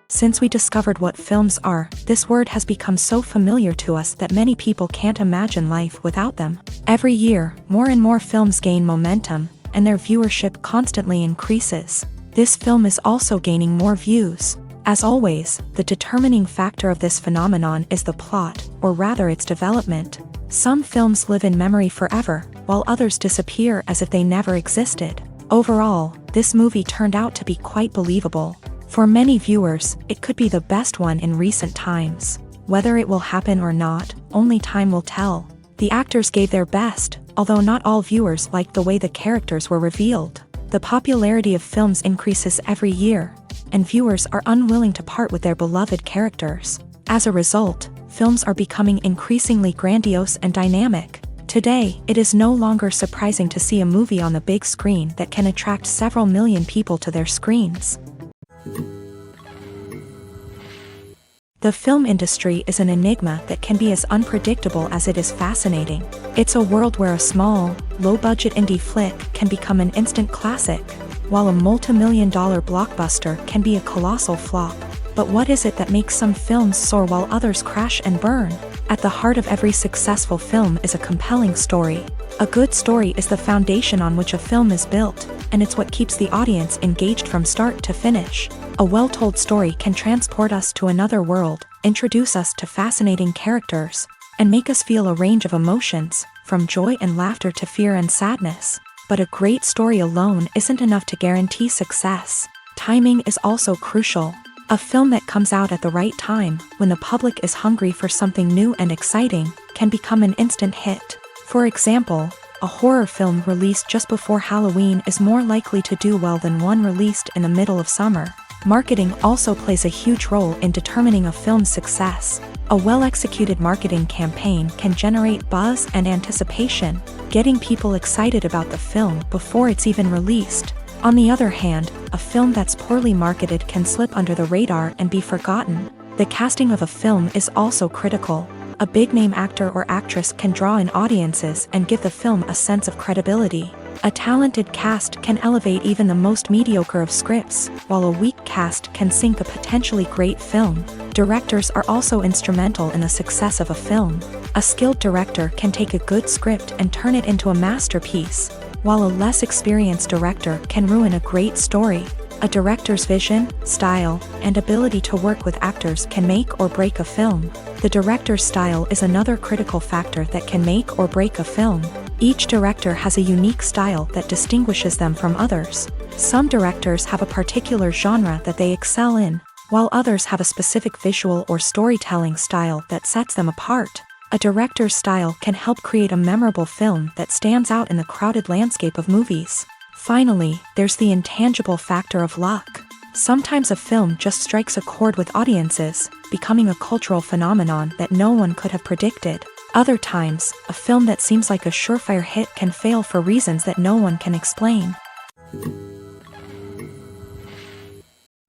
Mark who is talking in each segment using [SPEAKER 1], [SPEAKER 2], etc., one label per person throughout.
[SPEAKER 1] Since we discovered what films are, this word has become so familiar to us that many people can't imagine life without them. Every year, more and more films gain momentum, and their viewership constantly increases. This film is also gaining more views. As always, the determining factor of this phenomenon is the plot, or rather its development. Some films live in memory forever, while others disappear as if they never existed. Overall, this movie turned out to be quite believable. For many viewers, it could be the best one in recent times. Whether it will happen or not, only time will tell. The actors gave their best, although not all viewers liked the way the characters were revealed. The popularity of films increases every year, and viewers are unwilling to part with their beloved characters. As a result, films are becoming increasingly grandiose and dynamic. Today, it is no longer surprising to see a movie on the big screen that can attract several million people to their screens. The film industry is an enigma that can be as unpredictable as it is fascinating. It's a world where a small, low-budget indie flick can become an instant classic, while a multi-million-dollar blockbuster can be a colossal flop. But what is it that makes some films soar while others crash and burn? At the heart of every successful film is a compelling story. A good story is the foundation on which a film is built, and it's what keeps the audience engaged from start to finish. A well-told story can transport us to another world, introduce us to fascinating characters, and make us feel a range of emotions, from joy and laughter to fear and sadness. But a great story alone isn't enough to guarantee success. Timing is also crucial. A film that comes out at the right time, when the public is hungry for something new and exciting, can become an instant hit. For example, a horror film released just before Halloween is more likely to do well than one released in the middle of summer. Marketing also plays a huge role in determining a film's success. A well-executed marketing campaign can generate buzz and anticipation, getting people excited about the film before it's even released. On the other hand, a film that's poorly marketed can slip under the radar and be forgotten. The casting of a film is also critical. A big-name actor or actress can draw in audiences and give the film a sense of credibility. A talented cast can elevate even the most mediocre of scripts, while a weak cast can sink a potentially great film. Directors are also instrumental in the success of a film. A skilled director can take a good script and turn it into a masterpiece, while a less experienced director can ruin a great story. A director's vision, style, and ability to work with actors can make or break a film. The director's style is another critical factor that can make or break a film. Each director has a unique style that distinguishes them from others. Some directors have a particular genre that they excel in, while others have a specific visual or storytelling style that sets them apart. A director's style can help create a memorable film that stands out in the crowded landscape of movies. Finally, there's the intangible factor of luck. Sometimes a film just strikes a chord with audiences, becoming a cultural phenomenon that no one could have predicted. Other times, a film that seems like a surefire hit can fail for reasons that no one can explain.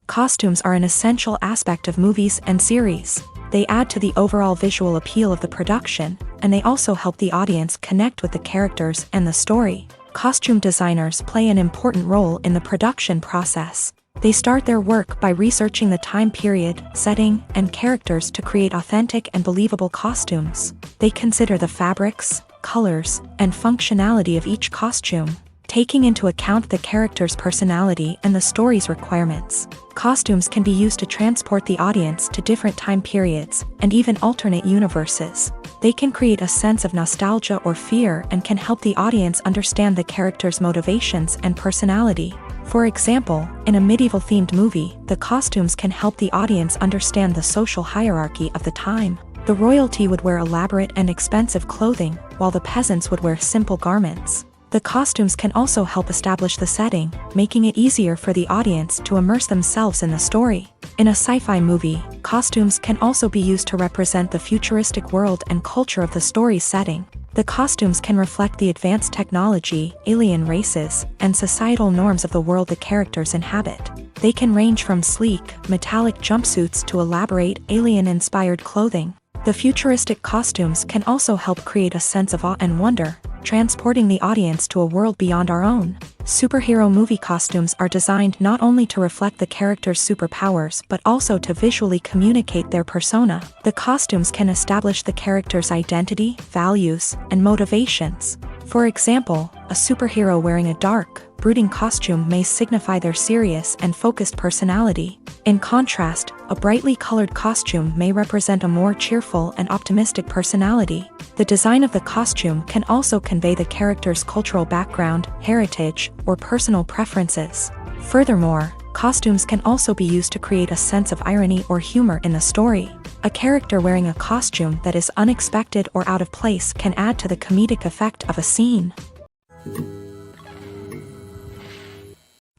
[SPEAKER 1] Costumes are an essential aspect of movies and series. They add to the overall visual appeal of the production, and they also help the audience connect with the characters and the story. Costume designers play an important role in the production process. They start their work by researching the time period, setting, and characters to create authentic and believable costumes. They consider the fabrics, colors, and functionality of each costume, taking into account the character's personality and the story's requirements. Costumes can be used to transport the audience to different time periods and even alternate universes. They can create a sense of nostalgia or fear and can help the audience understand the character's motivations and personality. For example, in a medieval-themed movie, the costumes can help the audience understand the social hierarchy of the time. The royalty would wear elaborate and expensive clothing, while the peasants would wear simple garments. The costumes can also help establish the setting, making it easier for the audience to immerse themselves in the story. In a sci-fi movie, costumes can also be used to represent the futuristic world and culture of the story's setting. The costumes can reflect the advanced technology, alien races, and societal norms of the world the characters inhabit. They can range from sleek, metallic jumpsuits to elaborate, alien-inspired clothing. The futuristic costumes can also help create a sense of awe and wonder, transporting the audience to a world beyond our own. Superhero movie costumes are designed not only to reflect the character's superpowers but also to visually communicate their persona. The costumes can establish the character's identity, values, and motivations. For example, a superhero wearing a dark, brooding costume may signify their serious and focused personality. In contrast, a brightly colored costume may represent a more cheerful and optimistic personality. The design of the costume can also convey the character's cultural background, heritage, or personal preferences. Furthermore, costumes can also be used to create a sense of irony or humor in the story. A character wearing a costume that is unexpected or out of place can add to the comedic effect of a scene.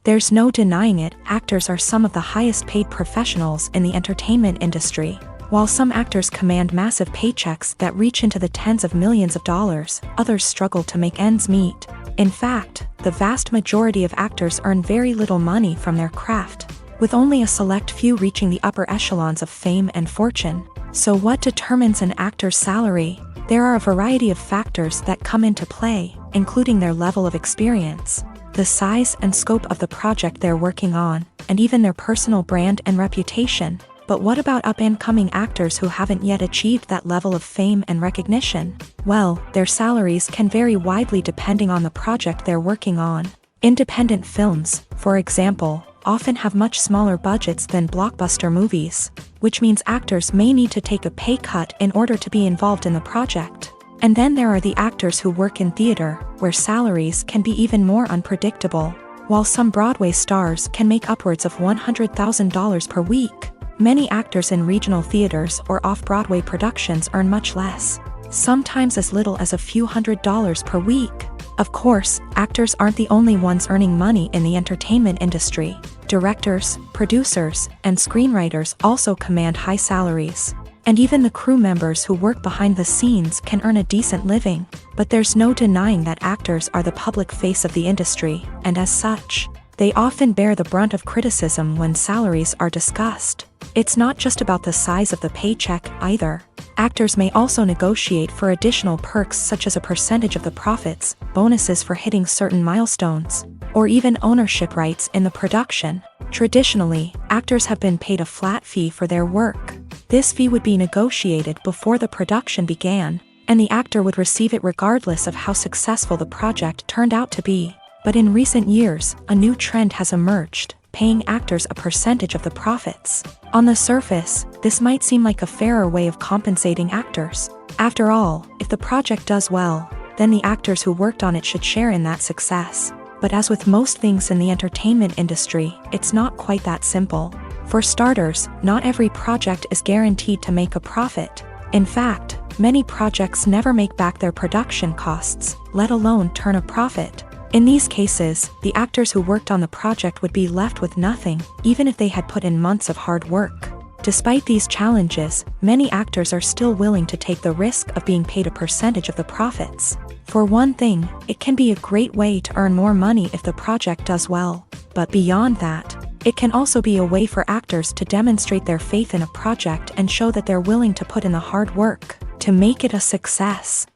[SPEAKER 1] There's no denying it, actors are some of the highest paid professionals in the entertainment industry. While some actors command massive paychecks that reach into the tens of millions of dollars, others struggle to make ends meet. In fact, the vast majority of actors earn very little money from their craft, with only a select few reaching the upper echelons of fame and fortune. So what determines an actor's salary? There are a variety of factors that come into play, including their level of experience, the size and scope of the project they're working on, and even their personal brand and reputation. But what about up-and-coming actors who haven't yet achieved that level of fame and recognition? Well, their salaries can vary widely depending on the project they're working on. Independent films, for example, often have much smaller budgets than blockbuster movies, which means actors may need to take a pay cut in order to be involved in the project. And then there are the actors who work in theater, where salaries can be even more unpredictable. While some Broadway stars can make upwards of $100,000 per week, many actors in regional theaters or off-Broadway productions earn much less, sometimes as little as a few $100s per week. Of course, actors aren't the only ones earning money in the entertainment industry. Directors, producers, and screenwriters also command high salaries. And even the crew members who work behind the scenes can earn a decent living. But there's no denying that actors are the public face of the industry, and as such, they often bear the brunt of criticism when salaries are discussed. It's not just about the size of the paycheck, either. Actors may also negotiate for additional perks such as a percentage of the profits, bonuses for hitting certain milestones, or even ownership rights in the production. Traditionally, actors have been paid a flat fee for their work. This fee would be negotiated before the production began, and the actor would receive it regardless of how successful the project turned out to be. But in recent years, a new trend has emerged, paying actors a percentage of the profits. On the surface, this might seem like a fairer way of compensating actors. After all, if the project does well, then the actors who worked on it should share in that success. But as with most things in the entertainment industry, it's not quite that simple. For starters, not every project is guaranteed to make a profit. In fact, many projects never make back their production costs, let alone turn a profit. In these cases, the actors who worked on the project would be left with nothing, even if they had put in months of hard work. Despite these challenges, many actors are still willing to take the risk of being paid a percentage of the profits. For one thing, it can be a great way to earn more money if the project does well. But beyond that, it can also be a way for actors to demonstrate their faith in a project and show that they're willing to put in the hard work to make it a success.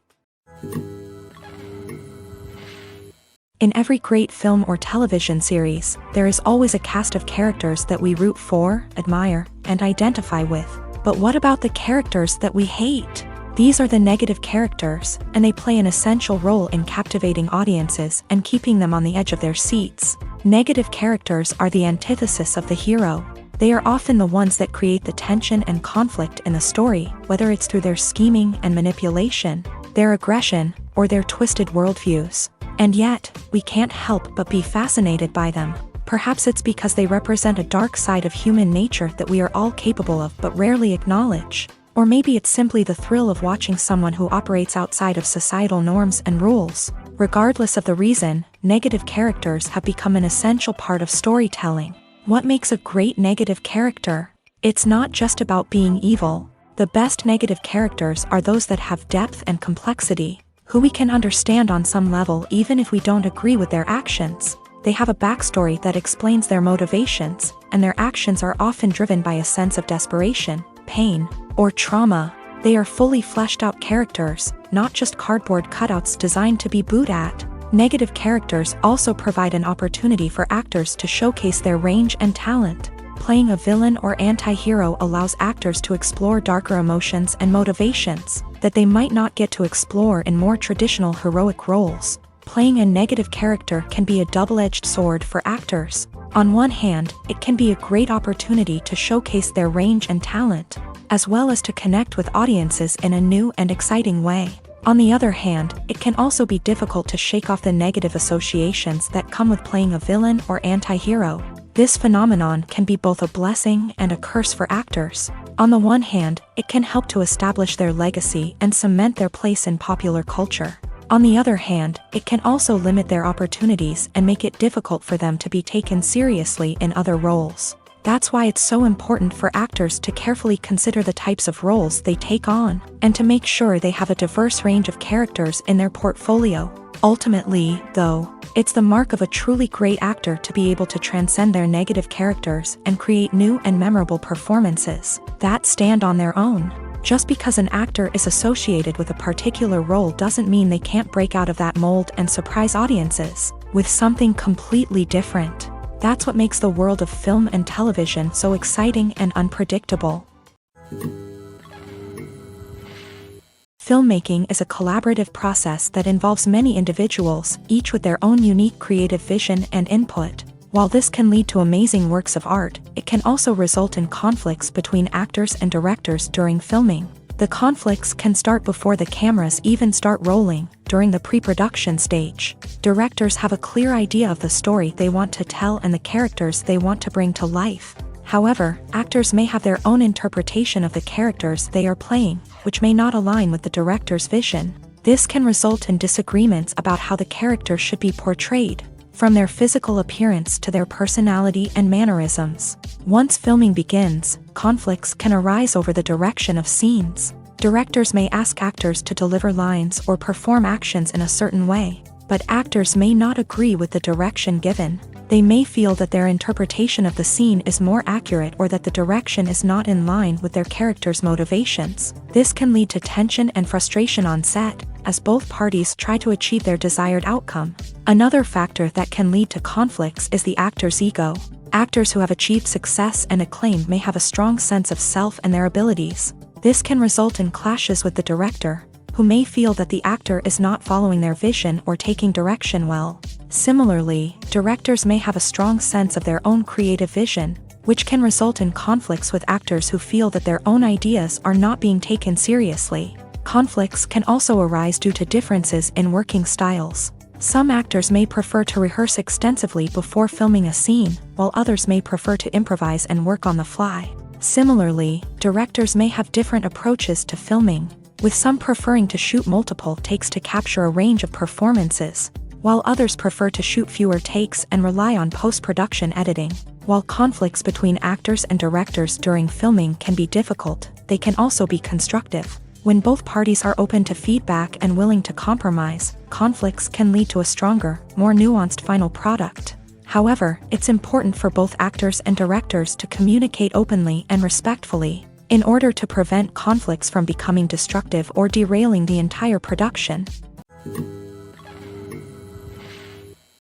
[SPEAKER 1] In every great film or television series, there is always a cast of characters that we root for, admire, and identify with. But what about the characters that we hate? These are the negative characters, and they play an essential role in captivating audiences and keeping them on the edge of their seats. Negative characters are the antithesis of the hero. They are often the ones that create the tension and conflict in the story, whether it's through their scheming and manipulation, their aggression, or their twisted worldviews. And yet, we can't help but be fascinated by them. Perhaps it's because they represent a dark side of human nature that we are all capable of but rarely acknowledge. Or maybe it's simply the thrill of watching someone who operates outside of societal norms and rules. Regardless of the reason, negative characters have become an essential part of storytelling. What makes a great negative character? It's not just about being evil. The best negative characters are those that have depth and complexity, who we can understand on some level even if we don't agree with their actions. They have a backstory that explains their motivations, and their actions are often driven by a sense of desperation, pain, or trauma. They are fully fleshed out characters, not just cardboard cutouts designed to be booed at. Negative characters also provide an opportunity for actors to showcase their range and talent. Playing a villain or anti-hero allows actors to explore darker emotions and motivations that they might not get to explore in more traditional heroic roles. Playing a negative character can be a double-edged sword for actors. On one hand, it can be a great opportunity to showcase their range and talent, as well as to connect with audiences in a new and exciting way. On the other hand, it can also be difficult to shake off the negative associations that come with playing a villain or anti-hero. This phenomenon can be both a blessing and a curse for actors. On the one hand, it can help to establish their legacy and cement their place in popular culture. On the other hand, it can also limit their opportunities and make it difficult for them to be taken seriously in other roles. That's why it's so important for actors to carefully consider the types of roles they take on, and to make sure they have a diverse range of characters in their portfolio. Ultimately, though, it's the mark of a truly great actor to be able to transcend their negative characters and create new and memorable performances that stand on their own. Just because an actor is associated with a particular role doesn't mean they can't break out of that mold and surprise audiences with something completely different. That's what makes the world of film and television so exciting and unpredictable. Filmmaking is a collaborative process that involves many individuals, each with their own unique creative vision and input. While this can lead to amazing works of art, it can also result in conflicts between actors and directors during filming. The conflicts can start before the cameras even start rolling, during the pre-production stage. Directors have a clear idea of the story they want to tell and the characters they want to bring to life. However, actors may have their own interpretation of the characters they are playing, which may not align with the director's vision. This can result in disagreements about how the character should be portrayed, from their physical appearance to their personality and mannerisms. Once filming begins, conflicts can arise over the direction of scenes. Directors may ask actors to deliver lines or perform actions in a certain way, but actors may not agree with the direction given. They may feel that their interpretation of the scene is more accurate or that the direction is not in line with their character's motivations. This can lead to tension and frustration on set, as both parties try to achieve their desired outcome. Another factor that can lead to conflicts is the actor's ego. Actors who have achieved success and acclaim may have a strong sense of self and their abilities. This can result in clashes with the director, who may feel that the actor is not following their vision or taking direction well. Similarly, directors may have a strong sense of their own creative vision, which can result in conflicts with actors who feel that their own ideas are not being taken seriously. Conflicts can also arise due to differences in working styles. Some actors may prefer to rehearse extensively before filming a scene, while others may prefer to improvise and work on the fly. Similarly, directors may have different approaches to filming, with some preferring to shoot multiple takes to capture a range of performances, while others prefer to shoot fewer takes and rely on post-production editing. While conflicts between actors and directors during filming can be difficult, they can also be constructive. When both parties are open to feedback and willing to compromise, conflicts can lead to a stronger, more nuanced final product. However, it's important for both actors and directors to communicate openly and respectfully, in order to prevent conflicts from becoming destructive or derailing the entire production.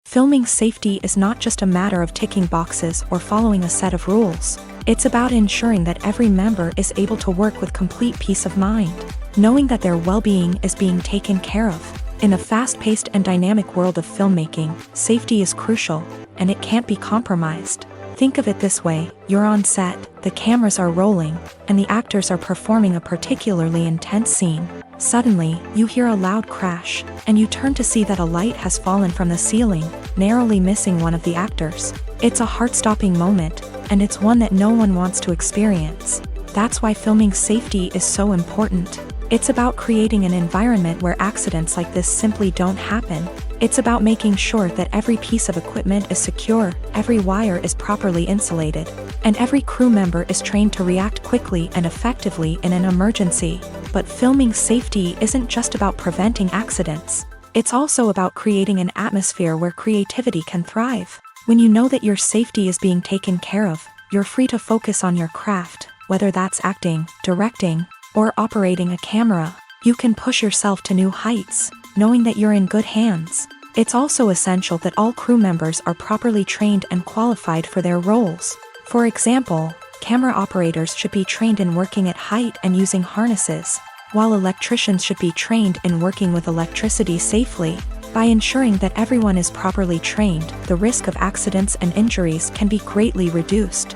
[SPEAKER 1] Filming safety is not just a matter of ticking boxes or following a set of rules. It's about ensuring that every member is able to work with complete peace of mind, knowing that their well-being is being taken care of. In the fast-paced and dynamic world of filmmaking, safety is crucial, and it can't be compromised. Think of it this way: you're on set, the cameras are rolling, and the actors are performing a particularly intense scene. Suddenly, you hear a loud crash, and you turn to see that a light has fallen from the ceiling, narrowly missing one of the actors. It's a heart-stopping moment, and it's one that no one wants to experience. That's why filming safety is so important. It's about creating an environment where accidents like this simply don't happen. It's about making sure that every piece of equipment is secure, every wire is properly insulated, and every crew member is trained to react quickly and effectively in an emergency. But filming safety isn't just about preventing accidents. It's also about creating an atmosphere where creativity can thrive. When you know that your safety is being taken care of, you're free to focus on your craft, whether that's acting, directing, or operating a camera. You can push yourself to new heights, knowing that you're in good hands. It's also essential that all crew members are properly trained and qualified for their roles. For example, camera operators should be trained in working at height and using harnesses, while electricians should be trained in working with electricity safely. By ensuring that everyone is properly trained, the risk of accidents and injuries can be greatly reduced.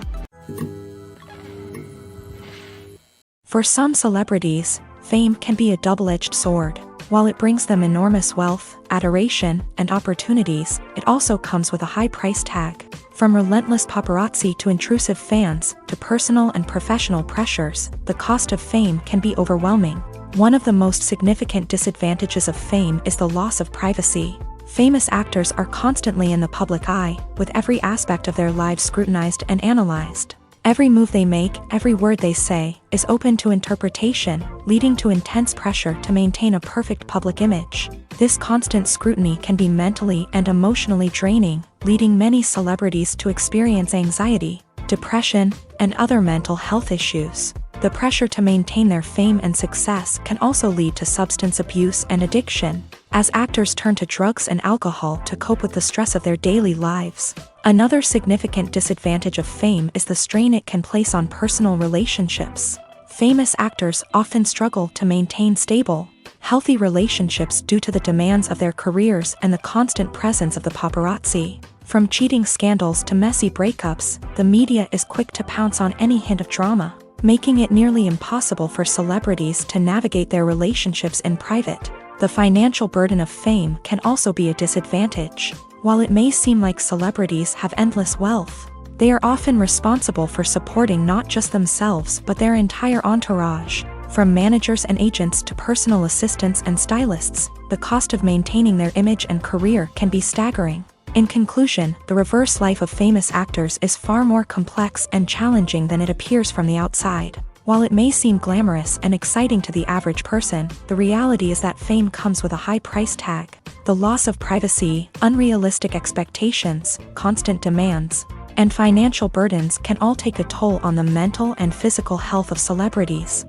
[SPEAKER 1] For some celebrities, fame can be a double-edged sword. While it brings them enormous wealth, adoration, and opportunities, it also comes with a high price tag. From relentless paparazzi to intrusive fans, to personal and professional pressures, the cost of fame can be overwhelming. One of the most significant disadvantages of fame is the loss of privacy. Famous actors are constantly in the public eye, with every aspect of their lives scrutinized and analyzed. Every move they make, every word they say, is open to interpretation, leading to intense pressure to maintain a perfect public image. This constant scrutiny can be mentally and emotionally draining, leading many celebrities to experience anxiety, depression, and other mental health issues. The pressure to maintain their fame and success can also lead to substance abuse and addiction, as actors turn to drugs and alcohol to cope with the stress of their daily lives. Another significant disadvantage of fame is the strain it can place on personal relationships. Famous actors often struggle to maintain stable, healthy relationships due to the demands of their careers and the constant presence of the paparazzi. From cheating scandals to messy breakups, the media is quick to pounce on any hint of drama, making it nearly impossible for celebrities to navigate their relationships in private. The financial burden of fame can also be a disadvantage. While it may seem like celebrities have endless wealth, they are often responsible for supporting not just themselves but their entire entourage. From managers and agents to personal assistants and stylists, the cost of maintaining their image and career can be staggering. In conclusion, the reverse life of famous actors is far more complex and challenging than it appears from the outside. While it may seem glamorous and exciting to the average person, the reality is that fame comes with a high price tag. The loss of privacy, unrealistic expectations, constant demands, and financial burdens can all take a toll on the mental and physical health of celebrities.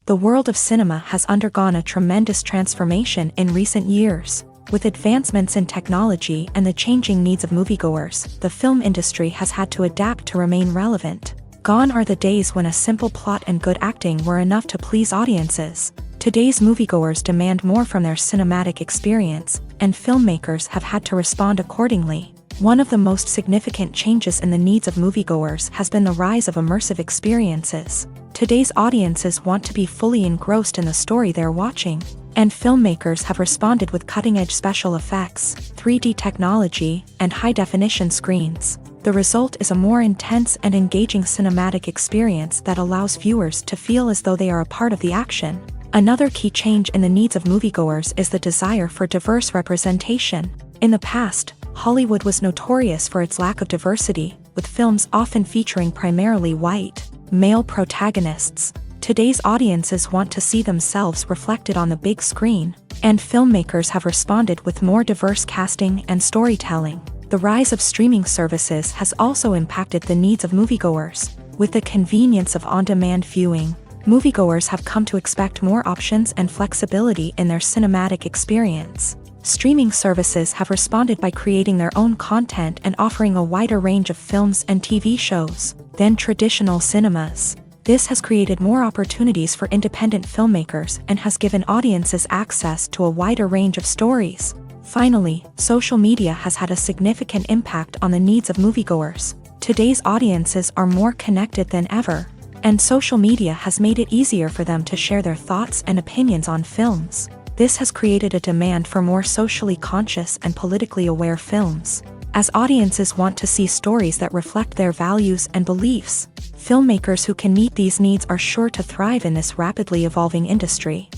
[SPEAKER 1] The world of cinema has undergone a tremendous transformation in recent years. With advancements in technology and the changing needs of moviegoers, the film industry has had to adapt to remain relevant. Gone are the days when a simple plot and good acting were enough to please audiences. Today's moviegoers demand more from their cinematic experience, and filmmakers have had to respond accordingly. One of the most significant changes in the needs of moviegoers has been the rise of immersive experiences. Today's audiences want to be fully engrossed in the story they're watching, and filmmakers have responded with cutting-edge special effects, 3D technology, and high-definition screens. The result is a more intense and engaging cinematic experience that allows viewers to feel as though they are a part of the action. Another key change in the needs of moviegoers is the desire for diverse representation. In the past, Hollywood was notorious for its lack of diversity, with films often featuring primarily white, male protagonists. Today's audiences want to see themselves reflected on the big screen, and filmmakers have responded with more diverse casting and storytelling. The rise of streaming services has also impacted the needs of moviegoers. With the convenience of on-demand viewing, moviegoers have come to expect more options and flexibility in their cinematic experience. Streaming services have responded by creating their own content and offering a wider range of films and TV shows than traditional cinemas. This has created more opportunities for independent filmmakers and has given audiences access to a wider range of stories. Finally, social media has had a significant impact on the needs of moviegoers. Today's audiences are more connected than ever, and social media has made it easier for them to share their thoughts and opinions on films. This has created a demand for more socially conscious and politically aware films. As audiences want to see stories that reflect their values and beliefs, filmmakers who can meet these needs are sure to thrive in this rapidly evolving industry.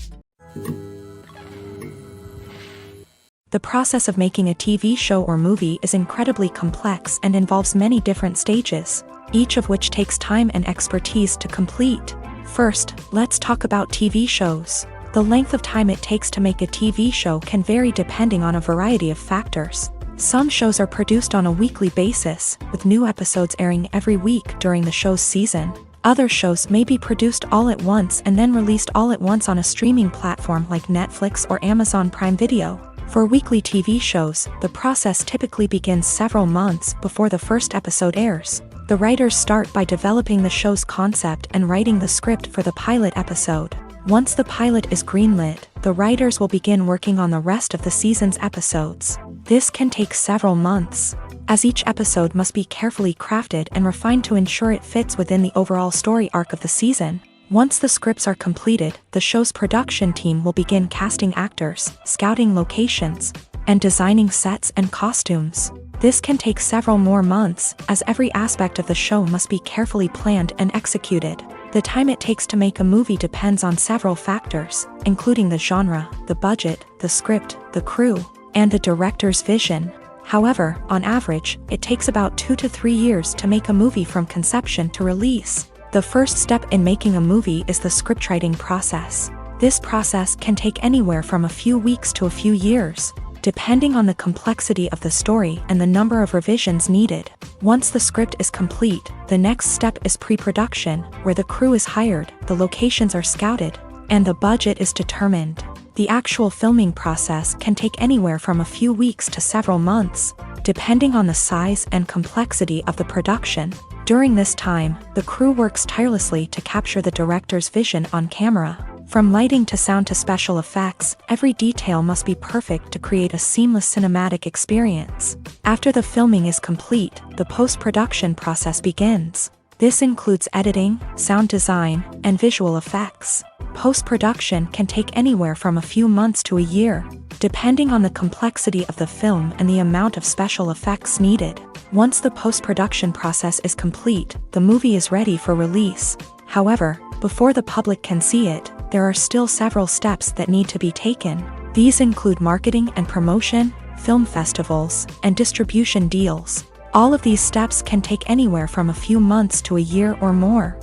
[SPEAKER 1] The process of making a TV show or movie is incredibly complex and involves many different stages, each of which takes time and expertise to complete. First, let's talk about TV shows. The length of time it takes to make a TV show can vary depending on a variety of factors. Some shows are produced on a weekly basis, with new episodes airing every week during the show's season. Other shows may be produced all at once and then released all at once on a streaming platform like Netflix or Amazon Prime Video. For weekly TV shows, the process typically begins several months before the first episode airs. The writers start by developing the show's concept and writing the script for the pilot episode. Once the pilot is greenlit, the writers will begin working on the rest of the season's episodes. This can take several months, as each episode must be carefully crafted and refined to ensure it fits within the overall story arc of the season. Once the scripts are completed, the show's production team will begin casting actors, scouting locations, and designing sets and costumes. This can take several more months, as every aspect of the show must be carefully planned and executed. The time it takes to make a movie depends on several factors, including the genre, the budget, the script, the crew, and the director's vision. However, on average, it takes about 2 to 3 years to make a movie from conception to release. The first step in making a movie is the scriptwriting process. This process can take anywhere from a few weeks to a few years, depending on the complexity of the story and the number of revisions needed. Once the script is complete, the next step is pre-production, where the crew is hired, the locations are scouted, and the budget is determined. The actual filming process can take anywhere from a few weeks to several months, depending on the size and complexity of the production. During this time, the crew works tirelessly to capture the director's vision on camera. From lighting to sound to special effects, every detail must be perfect to create a seamless cinematic experience. After the filming is complete, the post-production process begins. This includes editing, sound design, and visual effects. Post-production can take anywhere from a few months to a year, depending on the complexity of the film and the amount of special effects needed. Once the post-production process is complete, the movie is ready for release. However, before the public can see it, there are still several steps that need to be taken. These include marketing and promotion, film festivals, and distribution deals. All of these steps can take anywhere from a few months to a year or more.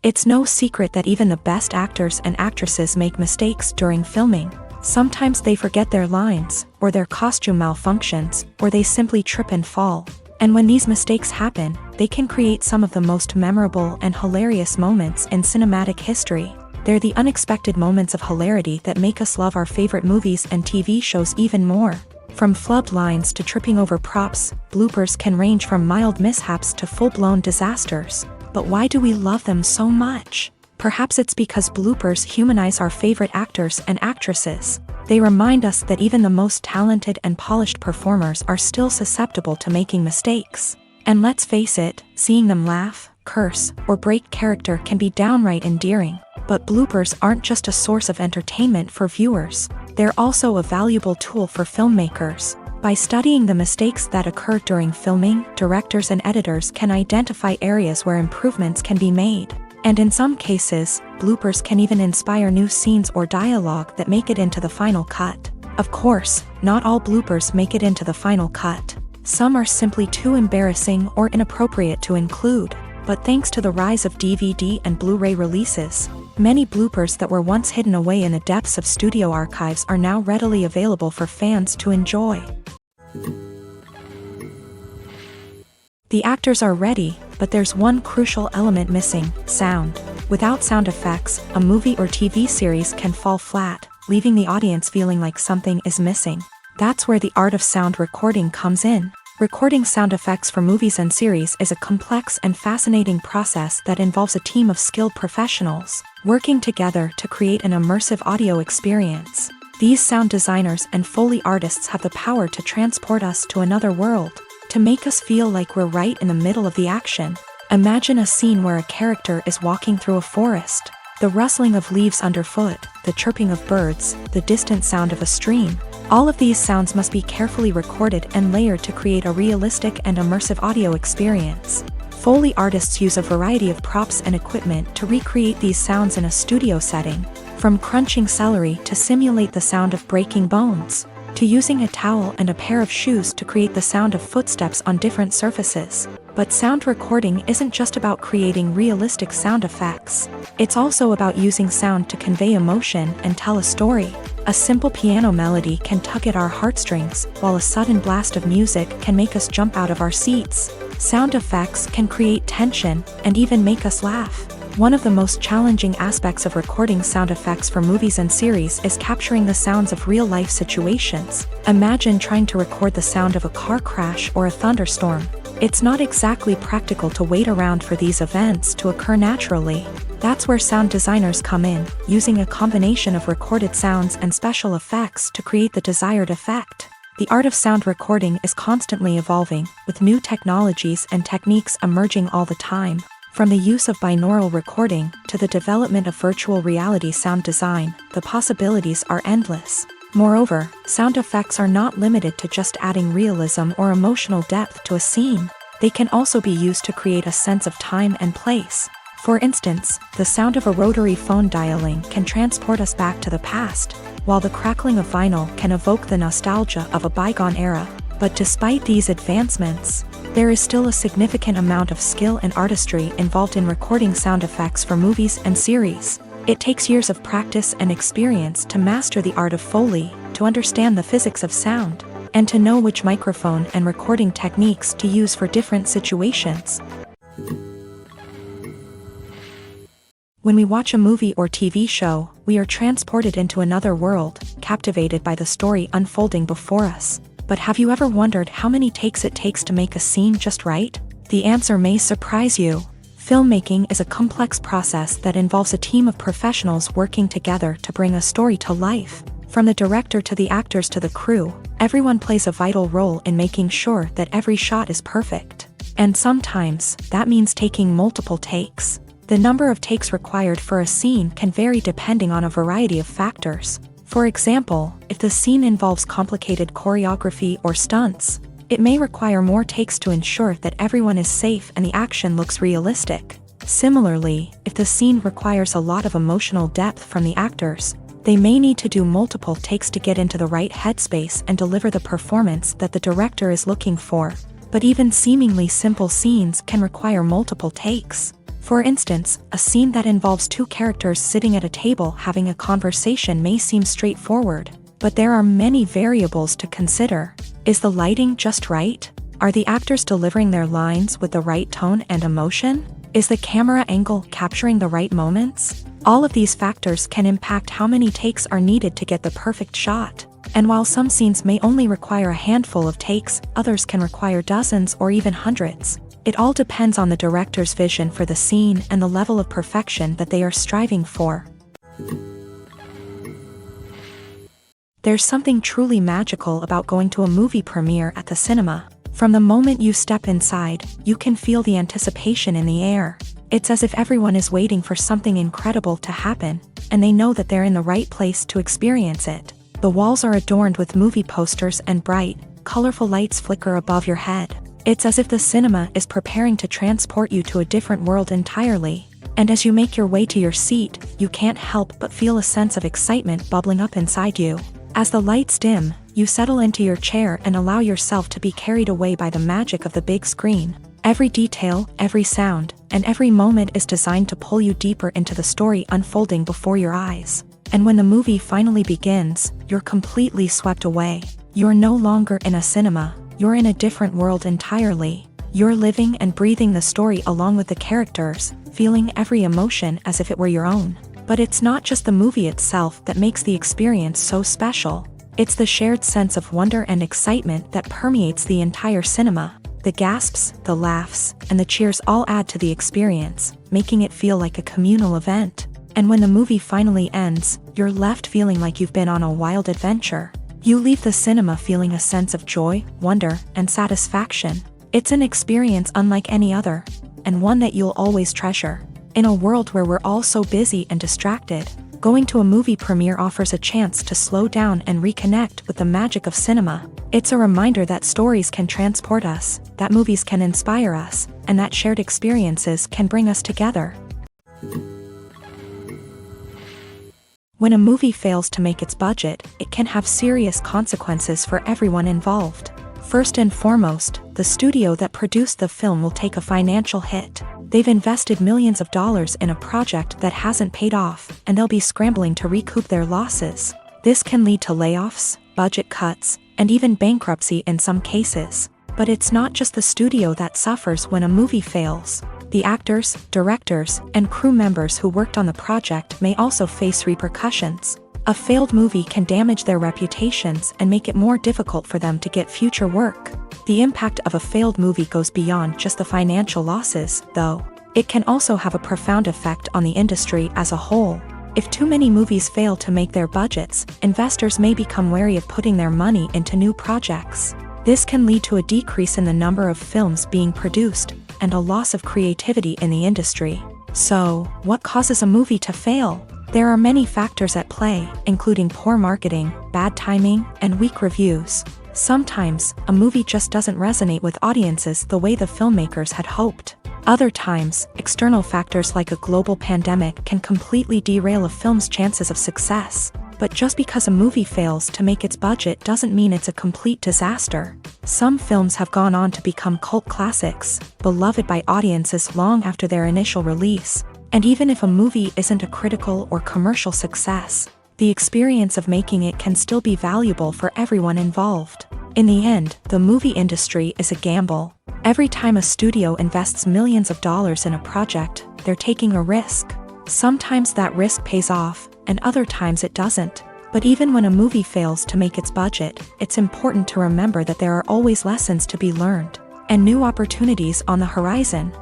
[SPEAKER 1] It's no secret that even the best actors and actresses make mistakes during filming. Sometimes they forget their lines, or their costume malfunctions, or they simply trip and fall. And when these mistakes happen, they can create some of the most memorable and hilarious moments in cinematic history. They're the unexpected moments of hilarity that make us love our favorite movies and TV shows even more. From flubbed lines to tripping over props, bloopers can range from mild mishaps to full-blown disasters. But why do we love them so much? Perhaps it's because bloopers humanize our favorite actors and actresses. They remind us that even the most talented and polished performers are still susceptible to making mistakes. And let's face it, seeing them laugh, curse, or break character can be downright endearing. But bloopers aren't just a source of entertainment for viewers. They're also a valuable tool for filmmakers. By studying the mistakes that occur during filming, directors and editors can identify areas where improvements can be made. And in some cases, bloopers can even inspire new scenes or dialogue that make it into the final cut. Of course, not all bloopers make it into the final cut. Some are simply too embarrassing or inappropriate to include. But thanks to the rise of DVD and Blu-ray releases, many bloopers that were once hidden away in the depths of studio archives are now readily available for fans to enjoy. The actors are ready, but there's one crucial element missing: sound. Without sound effects, a movie or TV series can fall flat, leaving the audience feeling like something is missing. That's where the art of sound recording comes in. Recording sound effects for movies and series is a complex and fascinating process that involves a team of skilled professionals working together to create an immersive audio experience. These sound designers and Foley artists have the power to transport us to another world, to make us feel like we're right in the middle of the action. Imagine a scene where a character is walking through a forest. The rustling of leaves underfoot, the chirping of birds, the distant sound of a stream. All of these sounds must be carefully recorded and layered to create a realistic and immersive audio experience. Foley artists use a variety of props and equipment to recreate these sounds in a studio setting, from crunching celery to simulate the sound of breaking bones, to using a towel and a pair of shoes to create the sound of footsteps on different surfaces. But sound recording isn't just about creating realistic sound effects. It's also about using sound to convey emotion and tell a story. A simple piano melody can tug at our heartstrings, while a sudden blast of music can make us jump out of our seats. Sound effects can create tension and even make us laugh. One of the most challenging aspects of recording sound effects for movies and series is capturing the sounds of real-life situations. Imagine trying to record the sound of a car crash or a thunderstorm. It's not exactly practical to wait around for these events to occur naturally. That's where sound designers come in, using a combination of recorded sounds and special effects to create the desired effect. The art of sound recording is constantly evolving, with new technologies and techniques emerging all the time. From the use of binaural recording to the development of virtual reality sound design, the possibilities are endless. Moreover, sound effects are not limited to just adding realism or emotional depth to a scene. They can also be used to create a sense of time and place. For instance, the sound of a rotary phone dialing can transport us back to the past, while the crackling of vinyl can evoke the nostalgia of a bygone era. But despite these advancements, there is still a significant amount of skill and artistry involved in recording sound effects for movies and series. It takes years of practice and experience to master the art of Foley, to understand the physics of sound, and to know which microphone and recording techniques to use for different situations. When we watch a movie or TV show, we are transported into another world, captivated by the story unfolding before us. But have you ever wondered how many takes it takes to make a scene just right? The answer may surprise you. Filmmaking is a complex process that involves a team of professionals working together to bring a story to life. From the director to the actors to the crew, everyone plays a vital role in making sure that every shot is perfect. And sometimes, that means taking multiple takes. The number of takes required for a scene can vary depending on a variety of factors. For example, if the scene involves complicated choreography or stunts, it may require more takes to ensure that everyone is safe and the action looks realistic. Similarly, if the scene requires a lot of emotional depth from the actors, they may need to do multiple takes to get into the right headspace and deliver the performance that the director is looking for. But even seemingly simple scenes can require multiple takes. For instance, a scene that involves two characters sitting at a table having a conversation may seem straightforward, but there are many variables to consider. Is the lighting just right? Are the actors delivering their lines with the right tone and emotion? Is the camera angle capturing the right moments? All of these factors can impact how many takes are needed to get the perfect shot. And while some scenes may only require a handful of takes, others can require dozens or even hundreds. It all depends on the director's vision for the scene and the level of perfection that they are striving for. There's something truly magical about going to a movie premiere at the cinema. From the moment you step inside, you can feel the anticipation in the air. It's as if everyone is waiting for something incredible to happen, and they know that they're in the right place to experience it. The walls are adorned with movie posters and bright, colorful lights flicker above your head. It's as if the cinema is preparing to transport you to a different world entirely. And as you make your way to your seat, you can't help but feel a sense of excitement bubbling up inside you. As the lights dim, you settle into your chair and allow yourself to be carried away by the magic of the big screen. Every detail, every sound, and every moment is designed to pull you deeper into the story unfolding before your eyes. And when the movie finally begins, you're completely swept away. You're no longer in a cinema. You're in a different world entirely. You're living and breathing the story along with the characters, feeling every emotion as if it were your own. But it's not just the movie itself that makes the experience so special. It's the shared sense of wonder and excitement that permeates the entire cinema. The gasps, the laughs, and the cheers all add to the experience, making it feel like a communal event. And when the movie finally ends, you're left feeling like you've been on a wild adventure. You leave the cinema feeling a sense of joy, wonder, and satisfaction. It's an experience unlike any other, and one that you'll always treasure. In a world where we're all so busy and distracted, going to a movie premiere offers a chance to slow down and reconnect with the magic of cinema. It's a reminder that stories can transport us, that movies can inspire us, and that shared experiences can bring us together. When a movie fails to make its budget, it can have serious consequences for everyone involved. First and foremost, the studio that produced the film will take a financial hit. They've invested millions of dollars in a project that hasn't paid off, and they'll be scrambling to recoup their losses. This can lead to layoffs, budget cuts, and even bankruptcy in some cases. But it's not just the studio that suffers when a movie fails. The actors, directors, and crew members who worked on the project may also face repercussions. A failed movie can damage their reputations and make it more difficult for them to get future work. The impact of a failed movie goes beyond just the financial losses, though. It can also have a profound effect on the industry as a whole. If too many movies fail to make their budgets, investors may become wary of putting their money into new projects. This can lead to a decrease in the number of films being produced, and a loss of creativity in the industry. So, what causes a movie to fail? There are many factors at play, including poor marketing, bad timing, and weak reviews. Sometimes, a movie just doesn't resonate with audiences the way the filmmakers had hoped. Other times, external factors like a global pandemic can completely derail a film's chances of success. But just because a movie fails to make its budget doesn't mean it's a complete disaster. Some films have gone on to become cult classics, beloved by audiences long after their initial release. And even if a movie isn't a critical or commercial success, the experience of making it can still be valuable for everyone involved. In the end, the movie industry is a gamble. Every time a studio invests millions of dollars in a project, they're taking a risk. Sometimes that risk pays off, and other times it doesn't. But even when a movie fails to make its budget, it's important to remember that there are always lessons to be learned, and new opportunities on the horizon.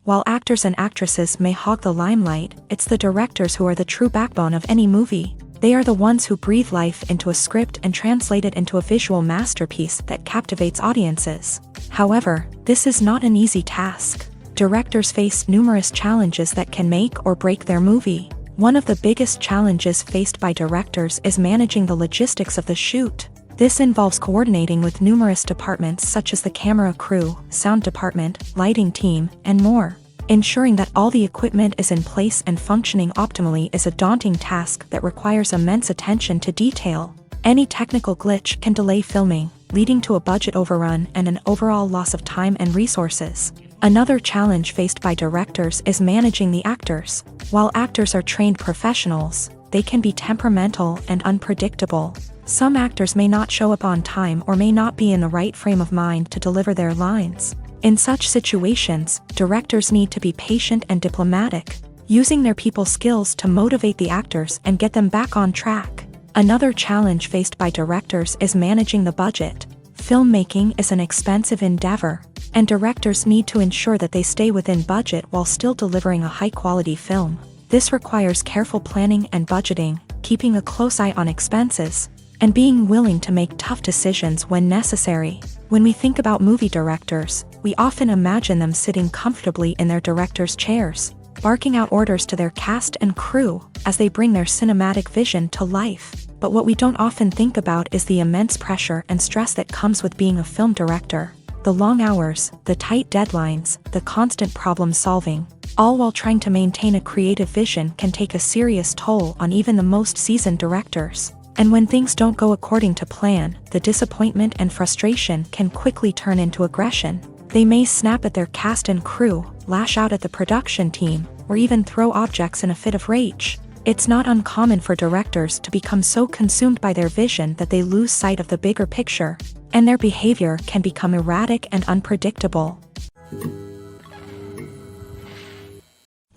[SPEAKER 1] While actors and actresses may hog the limelight, it's the directors who are the true backbone of any movie. They are the ones who breathe life into a script and translate it into a visual masterpiece that captivates audiences. However, this is not an easy task. Directors face numerous challenges that can make or break their movie. One of the biggest challenges faced by directors is managing the logistics of the shoot. This involves coordinating with numerous departments such as the camera crew, sound department, lighting team, and more. Ensuring that all the equipment is in place and functioning optimally is a daunting task that requires immense attention to detail. Any technical glitch can delay filming, leading to a budget overrun and an overall loss of time and resources. Another challenge faced by directors is managing the actors. While actors are trained professionals, they can be temperamental and unpredictable. Some actors may not show up on time or may not be in the right frame of mind to deliver their lines. In such situations, directors need to be patient and diplomatic, using their people skills to motivate the actors and get them back on track. Another challenge faced by directors is managing the budget. Filmmaking is an expensive endeavor, and directors need to ensure that they stay within budget while still delivering a high-quality film. This requires careful planning and budgeting, keeping a close eye on expenses, and being willing to make tough decisions when necessary. When we think about movie directors, we often imagine them sitting comfortably in their director's chairs, barking out orders to their cast and crew as they bring their cinematic vision to life. But what we don't often think about is the immense pressure and stress that comes with being a film director. The long hours, the tight deadlines, the constant problem solving, all while trying to maintain a creative vision can take a serious toll on even the most seasoned directors. And when things don't go according to plan, the disappointment and frustration can quickly turn into aggression. They may snap at their cast and crew, lash out at the production team, or even throw objects in a fit of rage. It's not uncommon for directors to become so consumed by their vision that they lose sight of the bigger picture, and their behavior can become erratic and unpredictable.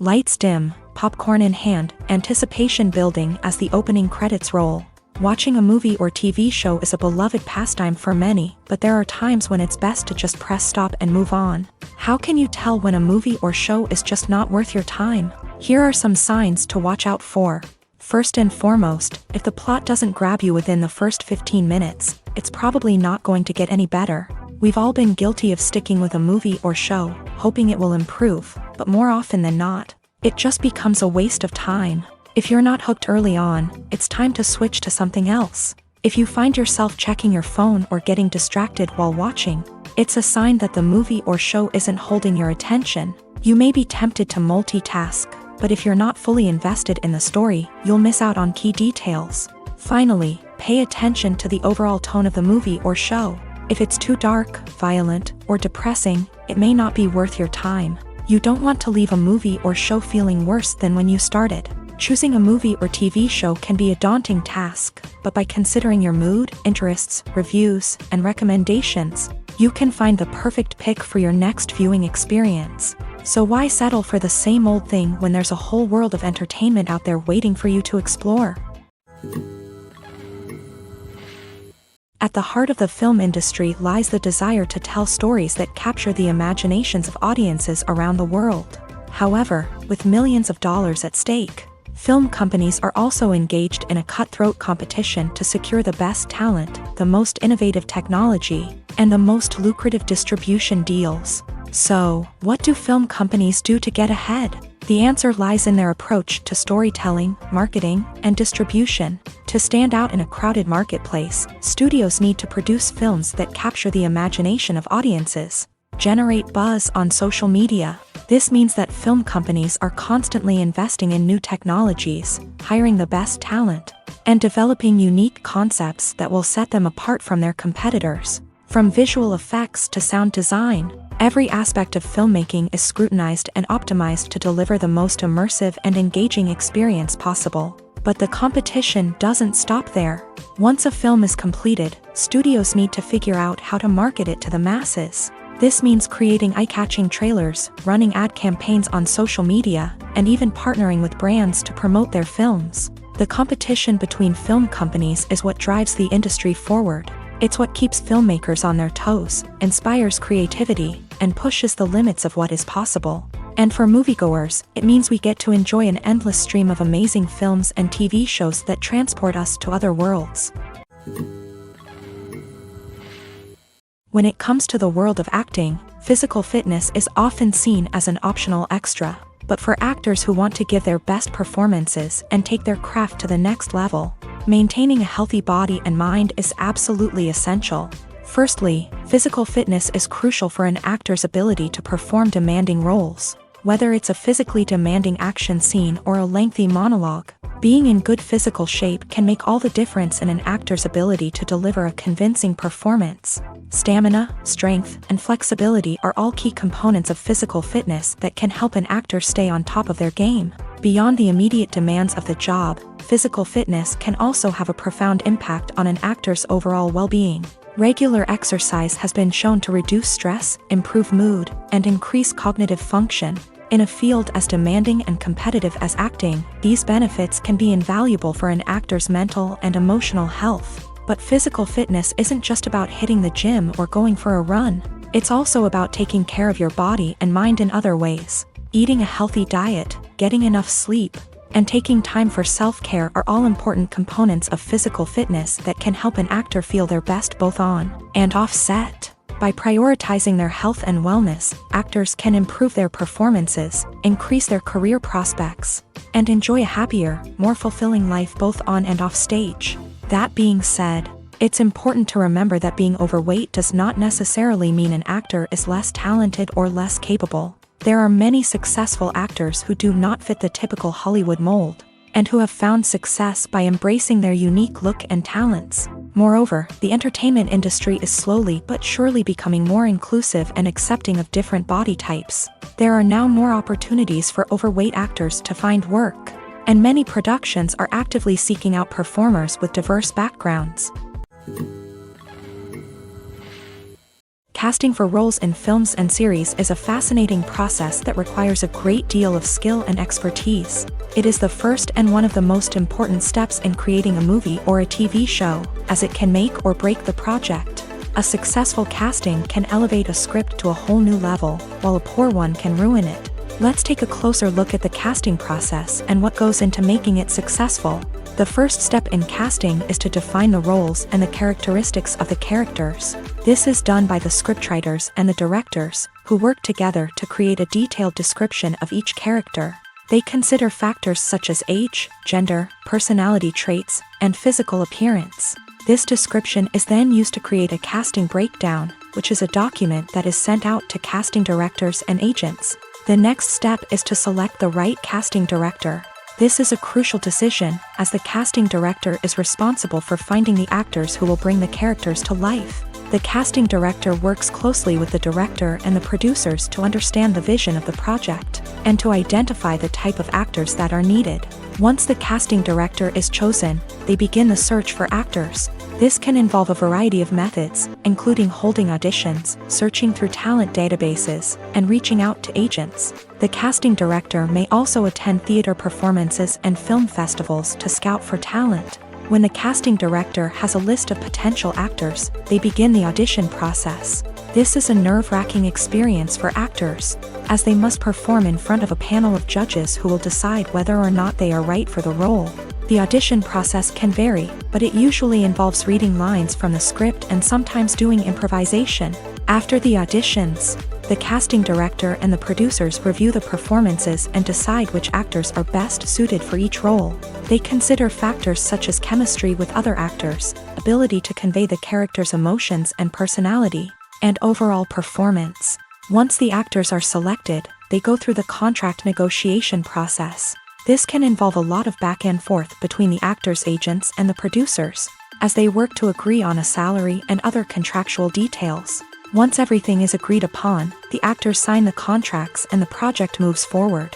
[SPEAKER 1] Lights dim, popcorn in hand, anticipation building as the opening credits roll. Watching a movie or TV show is a beloved pastime for many, but there are times when it's best to just press stop and move on. How can you tell when a movie or show is just not worth your time? Here are some signs to watch out for. First and foremost, if the plot doesn't grab you within the first 15 minutes, it's probably not going to get any better. We've all been guilty of sticking with a movie or show, hoping it will improve, but more often than not, it just becomes a waste of time. If you're not hooked early on, it's time to switch to something else. If you find yourself checking your phone or getting distracted while watching, it's a sign that the movie or show isn't holding your attention. You may be tempted to multitask, but if you're not fully invested in the story, you'll miss out on key details. Finally, pay attention to the overall tone of the movie or show. If it's too dark, violent, or depressing, it may not be worth your time. You don't want to leave a movie or show feeling worse than when you started. Choosing a movie or TV show can be a daunting task, but by considering your mood, interests, reviews, and recommendations, you can find the perfect pick for your next viewing experience. So why settle for the same old thing when there's a whole world of entertainment out there waiting for you to explore? At the heart of the film industry lies the desire to tell stories that capture the imaginations of audiences around the world. However, with millions of dollars at stake, film companies are also engaged in a cutthroat competition to secure the best talent, the most innovative technology, and the most lucrative distribution deals. So, what do film companies do to get ahead? The answer lies in their approach to storytelling, marketing, and distribution. To stand out in a crowded marketplace, studios need to produce films that capture the imagination of audiences, generate buzz on social media. This means that film companies are constantly investing in new technologies, hiring the best talent, and developing unique concepts that will set them apart from their competitors. From visual effects to sound design, every aspect of filmmaking is scrutinized and optimized to deliver the most immersive and engaging experience possible. But the competition doesn't stop there. Once a film is completed, studios need to figure out how to market it to the masses. This means creating eye-catching trailers, running ad campaigns on social media, and even partnering with brands to promote their films. The competition between film companies is what drives the industry forward. It's what keeps filmmakers on their toes, inspires creativity, and pushes the limits of what is possible. And for moviegoers, it means we get to enjoy an endless stream of amazing films and TV shows that transport us to other worlds. When it comes to the world of acting, physical fitness is often seen as an optional extra. But for actors who want to give their best performances and take their craft to the next level, maintaining a healthy body and mind is absolutely essential. Firstly, physical fitness is crucial for an actor's ability to perform demanding roles. Whether it's a physically demanding action scene or a lengthy monologue, being in good physical shape can make all the difference in an actor's ability to deliver a convincing performance. Stamina, strength, and flexibility are all key components of physical fitness that can help an actor stay on top of their game. Beyond the immediate demands of the job, physical fitness can also have a profound impact on an actor's overall well-being. Regular exercise has been shown to reduce stress, improve mood, and increase cognitive function. In a field as demanding and competitive as acting, these benefits can be invaluable for an actor's mental and emotional health. But physical fitness isn't just about hitting the gym or going for a run. It's also about taking care of your body and mind in other ways. Eating a healthy diet, getting enough sleep, and taking time for self-care are all important components of physical fitness that can help an actor feel their best both on and off set. By prioritizing their health and wellness, actors can improve their performances, increase their career prospects, and enjoy a happier, more fulfilling life both on and off stage. That being said, it's important to remember that being overweight does not necessarily mean an actor is less talented or less capable. There are many successful actors who do not fit the typical Hollywood mold, and who have found success by embracing their unique look and talents. Moreover, the entertainment industry is slowly but surely becoming more inclusive and accepting of different body types. There are now more opportunities for overweight actors to find work, and many productions are actively seeking out performers with diverse backgrounds. Casting for roles in films and series is a fascinating process that requires a great deal of skill and expertise. It is the first and one of the most important steps in creating a movie or a TV show, as it can make or break the project. A successful casting can elevate a script to a whole new level, while a poor one can ruin it. Let's take a closer look at the casting process and what goes into making it successful. The first step in casting is to define the roles and the characteristics of the characters. This is done by the scriptwriters and the directors, who work together to create a detailed description of each character. They consider factors such as age, gender, personality traits, and physical appearance. This description is then used to create a casting breakdown, which is a document that is sent out to casting directors and agents. The next step is to select the right casting director. This is a crucial decision, as the casting director is responsible for finding the actors who will bring the characters to life. The casting director works closely with the director and the producers to understand the vision of the project, and to identify the type of actors that are needed. Once the casting director is chosen, they begin the search for actors. This can involve a variety of methods, including holding auditions, searching through talent databases, and reaching out to agents. The casting director may also attend theater performances and film festivals to scout for talent. When the casting director has a list of potential actors, they begin the audition process. This is a nerve-wracking experience for actors, as they must perform in front of a panel of judges who will decide whether or not they are right for the role. The audition process can vary, but it usually involves reading lines from the script and sometimes doing improvisation. After the auditions, the casting director and the producers review the performances and decide which actors are best suited for each role. They consider factors such as chemistry with other actors, ability to convey the character's emotions and personality, and overall performance. Once the actors are selected, they go through the contract negotiation process. This can involve a lot of back and forth between the actors' agents and the producers, as they work to agree on a salary and other contractual details. Once everything is agreed upon, the actors sign the contracts and the project moves forward.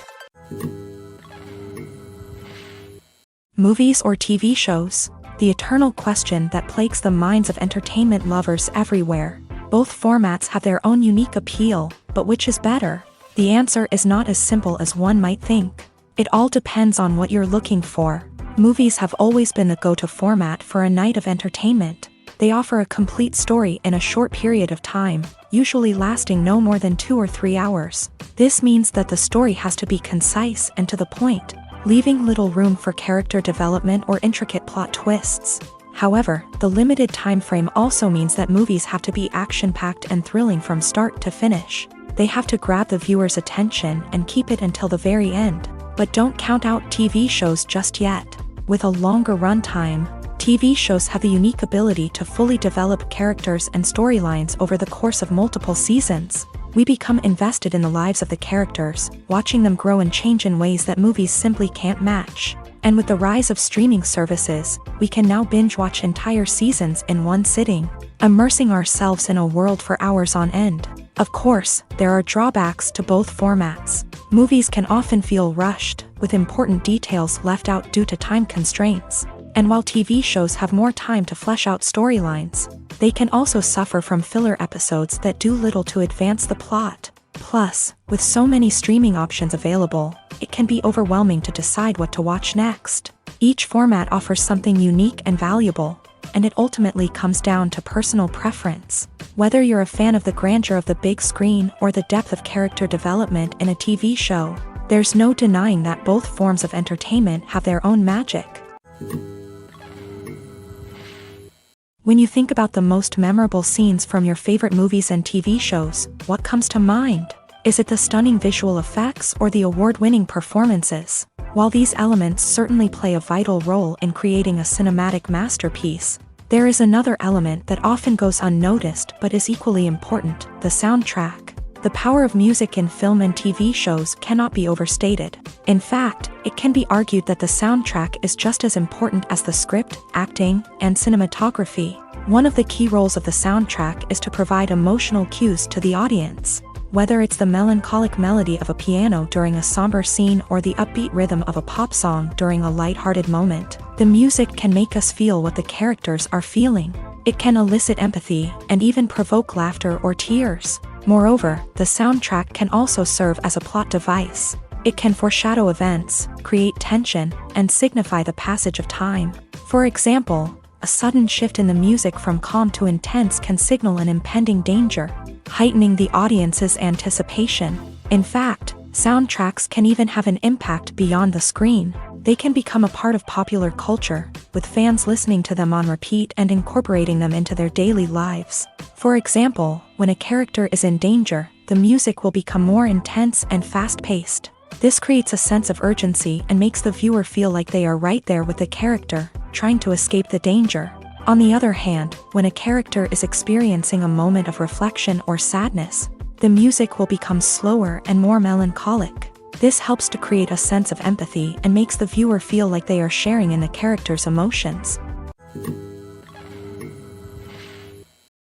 [SPEAKER 1] Movies or TV shows? The eternal question that plagues the minds of entertainment lovers everywhere. Both formats have their own unique appeal, but which is better? The answer is not as simple as one might think. It all depends on what you're looking for. Movies have always been the go-to format for a night of entertainment. They offer a complete story in a short period of time, usually lasting no more than 2 or 3 hours. This means that the story has to be concise and to the point, leaving little room for character development or intricate plot twists. However, the limited time frame also means that movies have to be action-packed and thrilling from start to finish. They have to grab the viewer's attention and keep it until the very end. But don't count out TV shows just yet. With a longer runtime, TV shows have the unique ability to fully develop characters and storylines over the course of multiple seasons. We become invested in the lives of the characters, watching them grow and change in ways that movies simply can't match. And with the rise of streaming services, we can now binge-watch entire seasons in one sitting, immersing ourselves in a world for hours on end. Of course, there are drawbacks to both formats. Movies can often feel rushed, with important details left out due to time constraints. And while TV shows have more time to flesh out storylines, they can also suffer from filler episodes that do little to advance the plot. Plus, with so many streaming options available, it can be overwhelming to decide what to watch next. Each format offers something unique and valuable, and it ultimately comes down to personal preference. Whether you're a fan of the grandeur of the big screen or the depth of character development in a TV show, there's no denying that both forms of entertainment have their own magic. When you think about the most memorable scenes from your favorite movies and TV shows, what comes to mind? Is it the stunning visual effects or the award-winning performances? While these elements certainly play a vital role in creating a cinematic masterpiece, there is another element that often goes unnoticed but is equally important: the soundtrack. The power of music in film and TV shows cannot be overstated. In fact, it can be argued that the soundtrack is just as important as the script, acting, and cinematography. One of the key roles of the soundtrack is to provide emotional cues to the audience. Whether it's the melancholic melody of a piano during a somber scene or the upbeat rhythm of a pop song during a lighthearted moment, the music can make us feel what the characters are feeling. It can elicit empathy and even provoke laughter or tears. Moreover, the soundtrack can also serve as a plot device. It can foreshadow events, create tension, and signify the passage of time. For example, a sudden shift in the music from calm to intense can signal an impending danger, heightening the audience's anticipation. In fact, soundtracks can even have an impact beyond the screen. They can become a part of popular culture, with fans listening to them on repeat and incorporating them into their daily lives. For example, when a character is in danger, the music will become more intense and fast-paced. This creates a sense of urgency and makes the viewer feel like they are right there with the character, trying to escape the danger. On the other hand, when a character is experiencing a moment of reflection or sadness, the music will become slower and more melancholic. This helps to create a sense of empathy and makes the viewer feel like they are sharing in the character's emotions.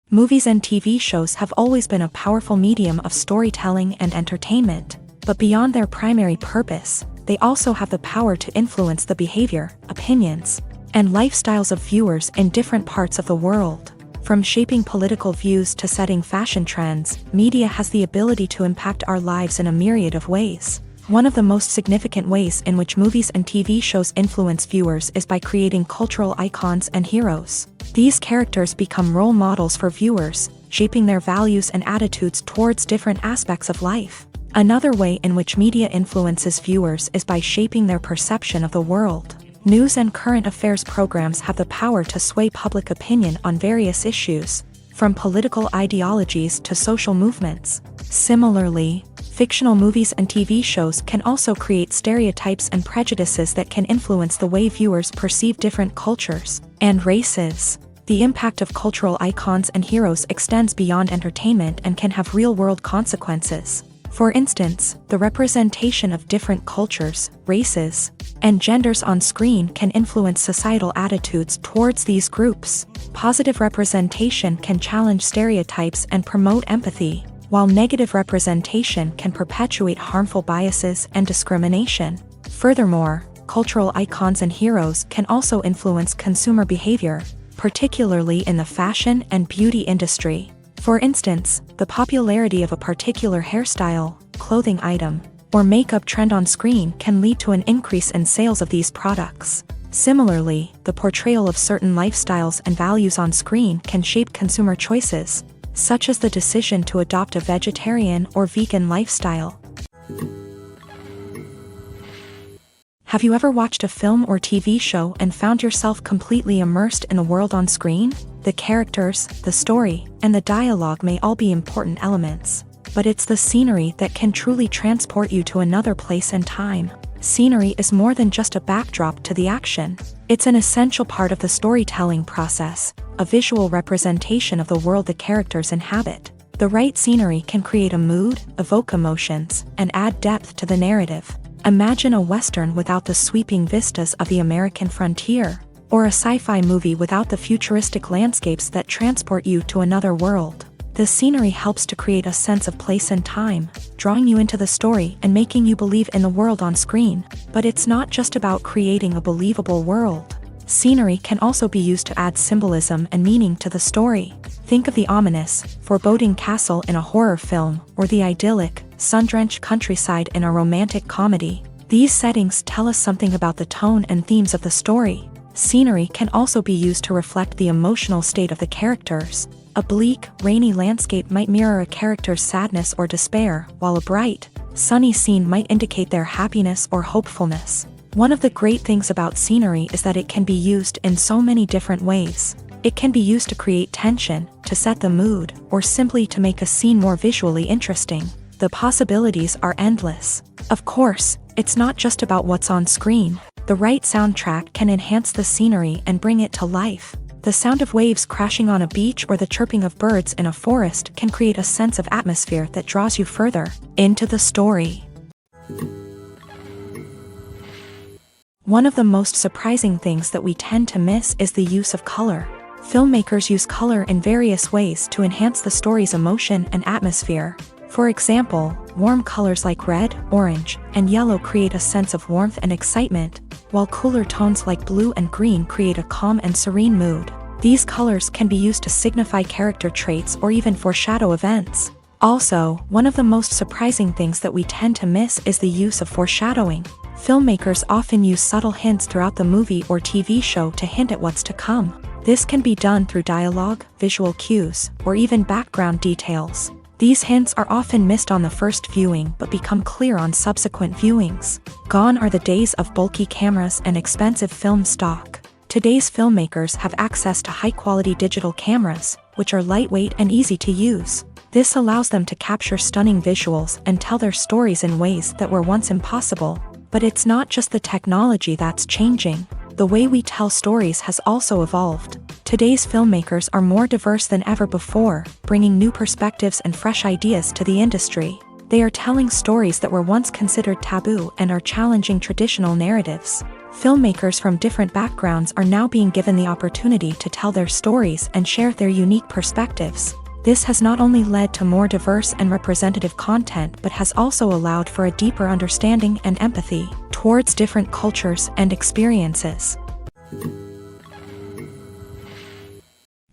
[SPEAKER 1] Movies and TV shows have always been a powerful medium of storytelling and entertainment. But beyond their primary purpose, they also have the power to influence the behavior, opinions, and lifestyles of viewers in different parts of the world. From shaping political views to setting fashion trends, media has the ability to impact our lives in a myriad of ways. One of the most significant ways in which movies and TV shows influence viewers is by creating cultural icons and heroes. These characters become role models for viewers, shaping their values and attitudes towards different aspects of life. Another way in which media influences viewers is by shaping their perception of the world. News and current affairs programs have the power to sway public opinion on various issues, from political ideologies to social movements. Similarly, fictional movies and TV shows can also create stereotypes and prejudices that can influence the way viewers perceive different cultures and races. The impact of cultural icons and heroes extends beyond entertainment and can have real-world consequences. For instance, the representation of different cultures, races, and genders on screen can influence societal attitudes towards these groups. Positive representation can challenge stereotypes and promote empathy, while negative representation can perpetuate harmful biases and discrimination. Furthermore, cultural icons and heroes can also influence consumer behavior, particularly in the fashion and beauty industry. For instance, the popularity of a particular hairstyle, clothing item, or makeup trend on screen can lead to an increase in sales of these products. Similarly, the portrayal of certain lifestyles and values on screen can shape consumer choices, such as the decision to adopt a vegetarian or vegan lifestyle. Have you ever watched a film or TV show and found yourself completely immersed in the world on screen? The characters, the story, and the dialogue may all be important elements, but it's the scenery that can truly transport you to another place and time. Scenery is more than just a backdrop to the action. It's an essential part of the storytelling process, a visual representation of the world the characters inhabit. The right scenery can create a mood, evoke emotions, and add depth to the narrative. Imagine a Western without the sweeping vistas of the American frontier, or a sci-fi movie without the futuristic landscapes that transport you to another world. The scenery helps to create a sense of place and time, drawing you into the story and making you believe in the world on screen. But it's not just about creating a believable world. Scenery can also be used to add symbolism and meaning to the story. Think of the ominous, foreboding castle in a horror film, or the idyllic, sun-drenched countryside in a romantic comedy. These settings tell us something about the tone and themes of the story. Scenery can also be used to reflect the emotional state of the characters. A bleak, rainy landscape might mirror a character's sadness or despair, while a bright, sunny scene might indicate their happiness or hopefulness. One of the great things about scenery is that it can be used in so many different ways. It can be used to create tension, to set the mood, or simply to make a scene more visually interesting. The possibilities are endless. Of course, it's not just about what's on screen. The right soundtrack can enhance the scenery and bring it to life. The sound of waves crashing on a beach or the chirping of birds in a forest can create a sense of atmosphere that draws you further into the story. One of the most surprising things that we tend to miss is the use of color. Filmmakers use color in various ways to enhance the story's emotion and atmosphere. For example, warm colors like red, orange, and yellow create a sense of warmth and excitement, while cooler tones like blue and green create a calm and serene mood. These colors can be used to signify character traits or even foreshadow events. Also, one of the most surprising things that we tend to miss is the use of foreshadowing. Filmmakers often use subtle hints throughout the movie or TV show to hint at what's to come. This can be done through dialogue, visual cues, or even background details. These hints are often missed on the first viewing but become clear on subsequent viewings. Gone are the days of bulky cameras and expensive film stock. Today's filmmakers have access to high-quality digital cameras, which are lightweight and easy to use. This allows them to capture stunning visuals and tell their stories in ways that were once impossible. But it's not just the technology that's changing. The way we tell stories has also evolved. Today's filmmakers are more diverse than ever before, bringing new perspectives and fresh ideas to the industry. They are telling stories that were once considered taboo and are challenging traditional narratives. Filmmakers from different backgrounds are now being given the opportunity to tell their stories and share their unique perspectives. This has not only led to more diverse and representative content but has also allowed for a deeper understanding and empathy towards different cultures and experiences.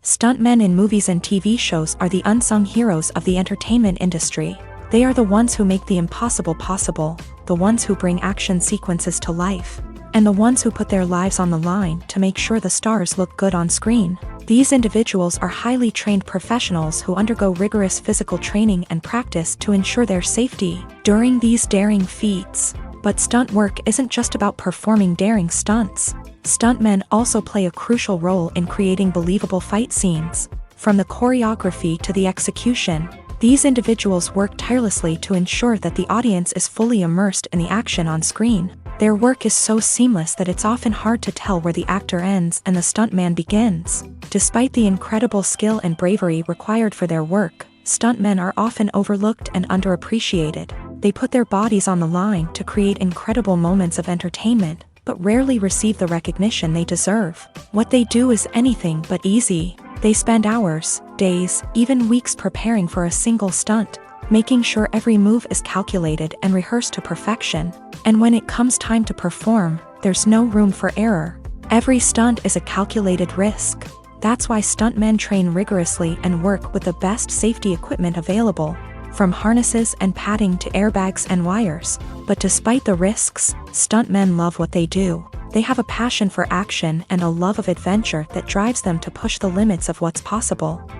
[SPEAKER 1] Stuntmen in movies and TV shows are the unsung heroes of the entertainment industry. They are the ones who make the impossible possible, the ones who bring action sequences to life, and the ones who put their lives on the line to make sure the stars look good on screen. These individuals are highly trained professionals who undergo rigorous physical training and practice to ensure their safety during these daring feats. But stunt work isn't just about performing daring stunts. Stuntmen also play a crucial role in creating believable fight scenes. From the choreography to the execution, these individuals work tirelessly to ensure that the audience is fully immersed in the action on screen. Their work is so seamless that it's often hard to tell where the actor ends and the stuntman begins. Despite the incredible skill and bravery required for their work, stuntmen are often overlooked and underappreciated. They put their bodies on the line to create incredible moments of entertainment, but rarely receive the recognition they deserve. What they do is anything but easy. They spend hours, days, even weeks preparing for a single stunt, making sure every move is calculated and rehearsed to perfection. And when it comes time to perform, there's no room for error. Every stunt is a calculated risk. That's why stuntmen train rigorously and work with the best safety equipment available, from harnesses and padding to airbags and wires. But despite the risks, stuntmen love what they do. They have a passion for action and a love of adventure that drives them to push the limits of what's possible.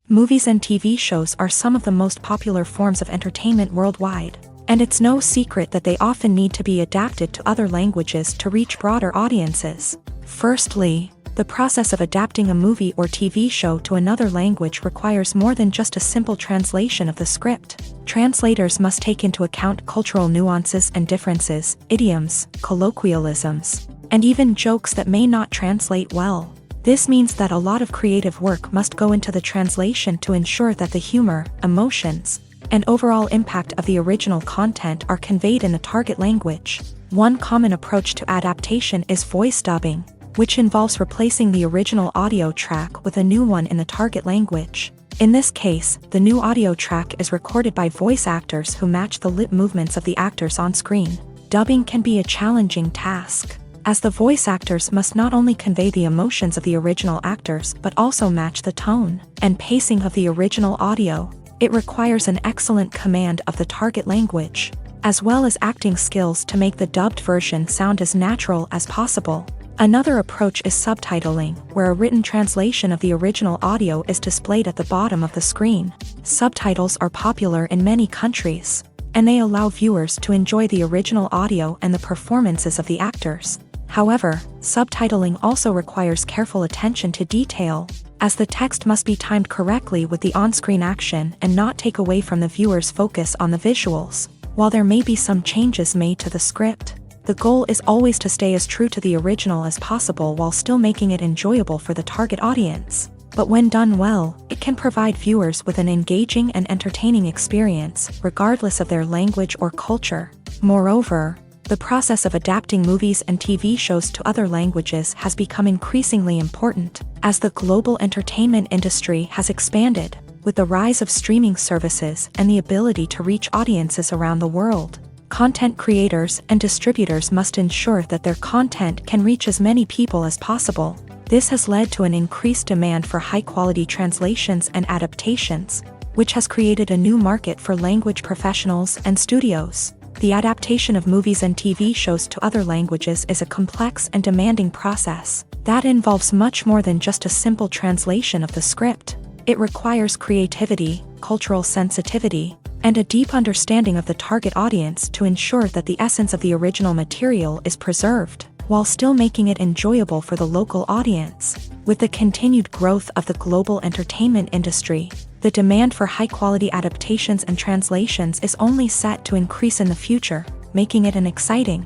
[SPEAKER 1] Movies and TV shows are some of the most popular forms of entertainment worldwide, and it's no secret that they often need to be adapted to other languages to reach broader audiences. Firstly, the process of adapting a movie or TV show to another language requires more than just a simple translation of the script. Translators must take into account cultural nuances and differences, idioms, colloquialisms, and even jokes that may not translate well. This means that a lot of creative work must go into the translation to ensure that the humor, emotions, and overall impact of the original content are conveyed in the target language. One common approach to adaptation is voice dubbing, which involves replacing the original audio track with a new one in the target language. In this case, the new audio track is recorded by voice actors who match the lip movements of the actors on screen. Dubbing can be a challenging task, as the voice actors must not only convey the emotions of the original actors but also match the tone and pacing of the original audio. It requires an excellent command of the target language, as well as acting skills to make the dubbed version sound as natural as possible. Another approach is subtitling, where a written translation of the original audio is displayed at the bottom of the screen. Subtitles are popular in many countries, and they allow viewers to enjoy the original audio and the performances of the actors. However, subtitling also requires careful attention to detail, as the text must be timed correctly with the on-screen action and not take away from the viewer's focus on the visuals. While there may be some changes made to the script, the goal is always to stay as true to the original as possible while still making it enjoyable for the target audience. But when done well, it can provide viewers with an engaging and entertaining experience, regardless of their language or culture. Moreover, the process of adapting movies and TV shows to other languages has become increasingly important, as the global entertainment industry has expanded, with the rise of streaming services and the ability to reach audiences around the world. Content creators and distributors must ensure that their content can reach as many people as possible. This has led to an increased demand for high-quality translations and adaptations, which has created a new market for language professionals and studios. The adaptation of movies and TV shows to other languages is a complex and demanding process that involves much more than just a simple translation of the script. It requires creativity, cultural sensitivity, and a deep understanding of the target audience to ensure that the essence of the original material is preserved, while still making it enjoyable for the local audience. With the continued growth of the global entertainment industry, the demand for high-quality adaptations and translations is only set to increase in the future, making it an exciting.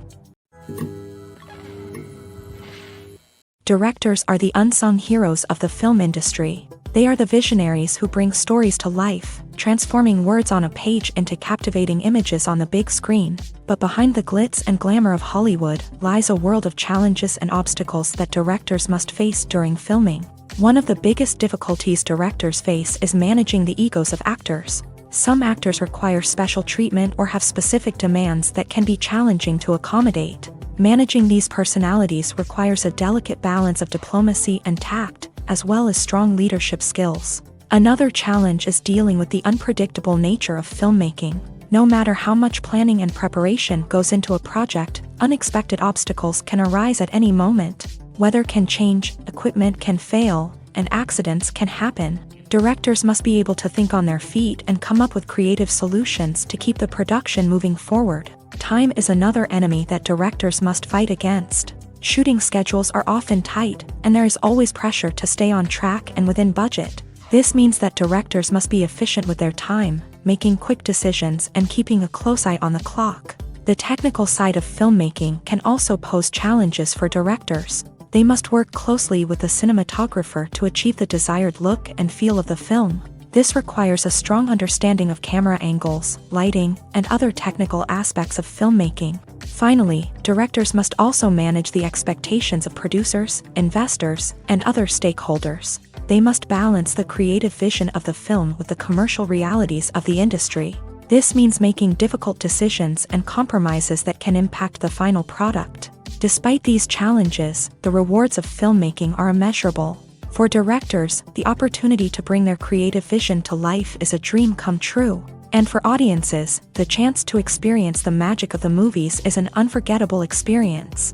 [SPEAKER 1] Directors are the unsung heroes of the film industry. They are the visionaries who bring stories to life, transforming words on a page into captivating images on the big screen. But behind the glitz and glamour of Hollywood lies a world of challenges and obstacles that directors must face during filming. One of the biggest difficulties directors face is managing the egos of actors. Some actors require special treatment or have specific demands that can be challenging to accommodate. Managing these personalities requires a delicate balance of diplomacy and tact, as well as strong leadership skills. Another challenge is dealing with the unpredictable nature of filmmaking. No matter how much planning and preparation goes into a project, unexpected obstacles can arise at any moment. Weather can change, equipment can fail, and accidents can happen. Directors must be able to think on their feet and come up with creative solutions to keep the production moving forward. Time is another enemy that directors must fight against. Shooting schedules are often tight, and there is always pressure to stay on track and within budget. This means that directors must be efficient with their time, making quick decisions and keeping a close eye on the clock. The technical side of filmmaking can also pose challenges for directors. They must work closely with the cinematographer to achieve the desired look and feel of the film. This requires a strong understanding of camera angles, lighting, and other technical aspects of filmmaking. Finally, directors must also manage the expectations of producers, investors, and other stakeholders. They must balance the creative vision of the film with the commercial realities of the industry. This means making difficult decisions and compromises that can impact the final product. Despite these challenges, the rewards of filmmaking are immeasurable. For directors, the opportunity to bring their creative vision to life is a dream come true. And for audiences, the chance to experience the magic of the movies is an unforgettable experience.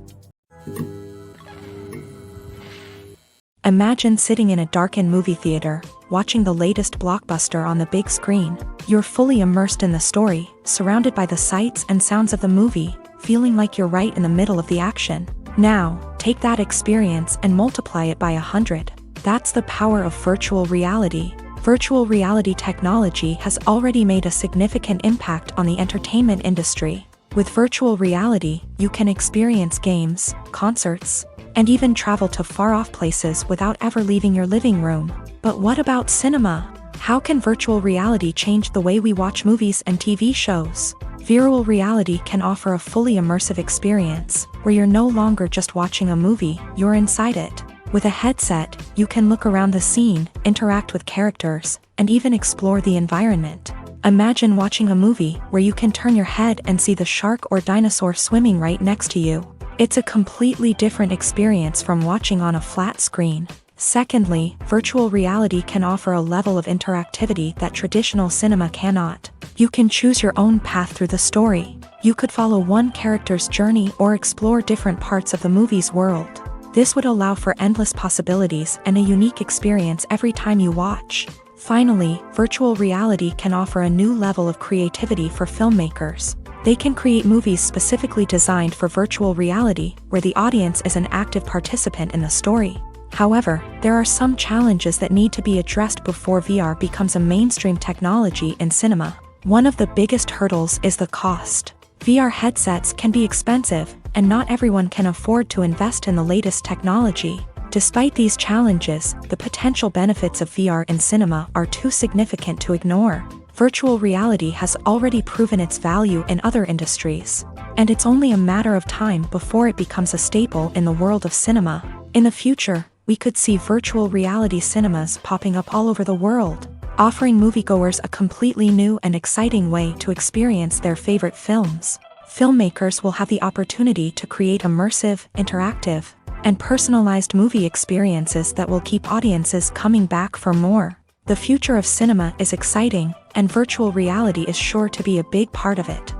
[SPEAKER 1] Imagine sitting in a darkened movie theater, watching the latest blockbuster on the big screen. You're fully immersed in the story, surrounded by the sights and sounds of the movie, feeling like you're right in the middle of the action. Now, take that experience and multiply it by 100. That's the power of virtual reality. Virtual reality technology has already made a significant impact on the entertainment industry. With virtual reality, you can experience games, concerts, and even travel to far-off places without ever leaving your living room. But what about cinema? How can virtual reality change the way we watch movies and TV shows? Virtual reality can offer a fully immersive experience, where you're no longer just watching a movie, you're inside it. With a headset, you can look around the scene, interact with characters, and even explore the environment. Imagine watching a movie where you can turn your head and see the shark or dinosaur swimming right next to you. It's a completely different experience from watching on a flat screen. Secondly, virtual reality can offer a level of interactivity that traditional cinema cannot. You can choose your own path through the story. You could follow one character's journey or explore different parts of the movie's world. This would allow for endless possibilities and a unique experience every time you watch. Finally, virtual reality can offer a new level of creativity for filmmakers. They can create movies specifically designed for virtual reality, where the audience is an active participant in the story. However, there are some challenges that need to be addressed before VR becomes a mainstream technology in cinema. One of the biggest hurdles is the cost. VR headsets can be expensive, and not everyone can afford to invest in the latest technology. Despite these challenges, the potential benefits of VR in cinema are too significant to ignore. Virtual reality has already proven its value in other industries, and it's only a matter of time before it becomes a staple in the world of cinema. In the future, we could see virtual reality cinemas popping up all over the world, offering moviegoers a completely new and exciting way to experience their favorite films. Filmmakers will have the opportunity to create immersive, interactive, and personalized movie experiences that will keep audiences coming back for more. The future of cinema is exciting, and virtual reality is sure to be a big part of it.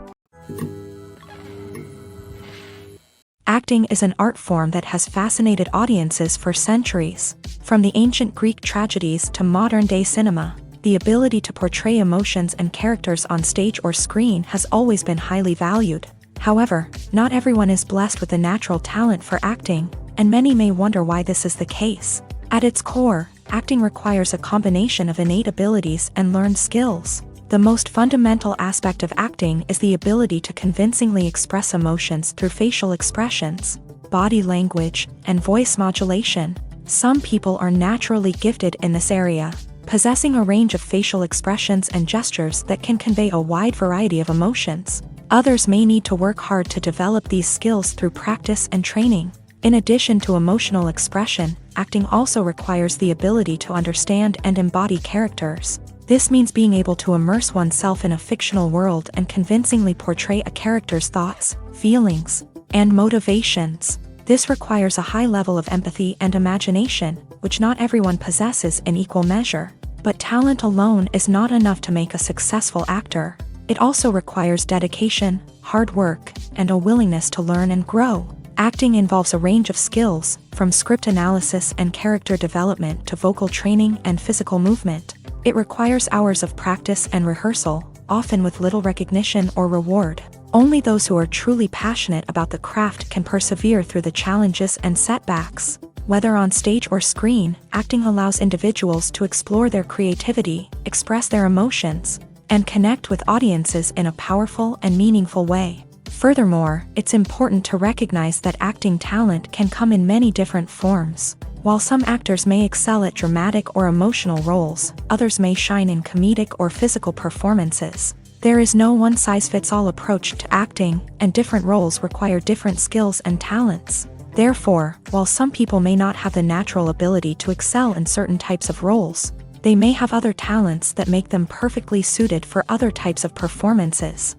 [SPEAKER 1] Acting is an art form that has fascinated audiences for centuries. From the ancient Greek tragedies to modern-day cinema, the ability to portray emotions and characters on stage or screen has always been highly valued. However, not everyone is blessed with the natural talent for acting, and many may wonder why this is the case. At its core, acting requires a combination of innate abilities and learned skills. The most fundamental aspect of acting is the ability to convincingly express emotions through facial expressions, body language, and voice modulation. Some people are naturally gifted in this area, possessing a range of facial expressions and gestures that can convey a wide variety of emotions. Others may need to work hard to develop these skills through practice and training. In addition to emotional expression, acting also requires the ability to understand and embody characters. This means being able to immerse oneself in a fictional world and convincingly portray a character's thoughts, feelings, and motivations. This requires a high level of empathy and imagination, which not everyone possesses in equal measure. But talent alone is not enough to make a successful actor. It also requires dedication, hard work, and a willingness to learn and grow. Acting involves a range of skills, from script analysis and character development to vocal training and physical movement. It requires hours of practice and rehearsal, often with little recognition or reward. Only those who are truly passionate about the craft can persevere through the challenges and setbacks. Whether on stage or screen, acting allows individuals to explore their creativity, express their emotions, and connect with audiences in a powerful and meaningful way. Furthermore, it's important to recognize that acting talent can come in many different forms. While some actors may excel at dramatic or emotional roles, others may shine in comedic or physical performances. There is no one-size-fits-all approach to acting, and different roles require different skills and talents. Therefore, while some people may not have the natural ability to excel in certain types of roles, they may have other talents that make them perfectly suited for other types of performances.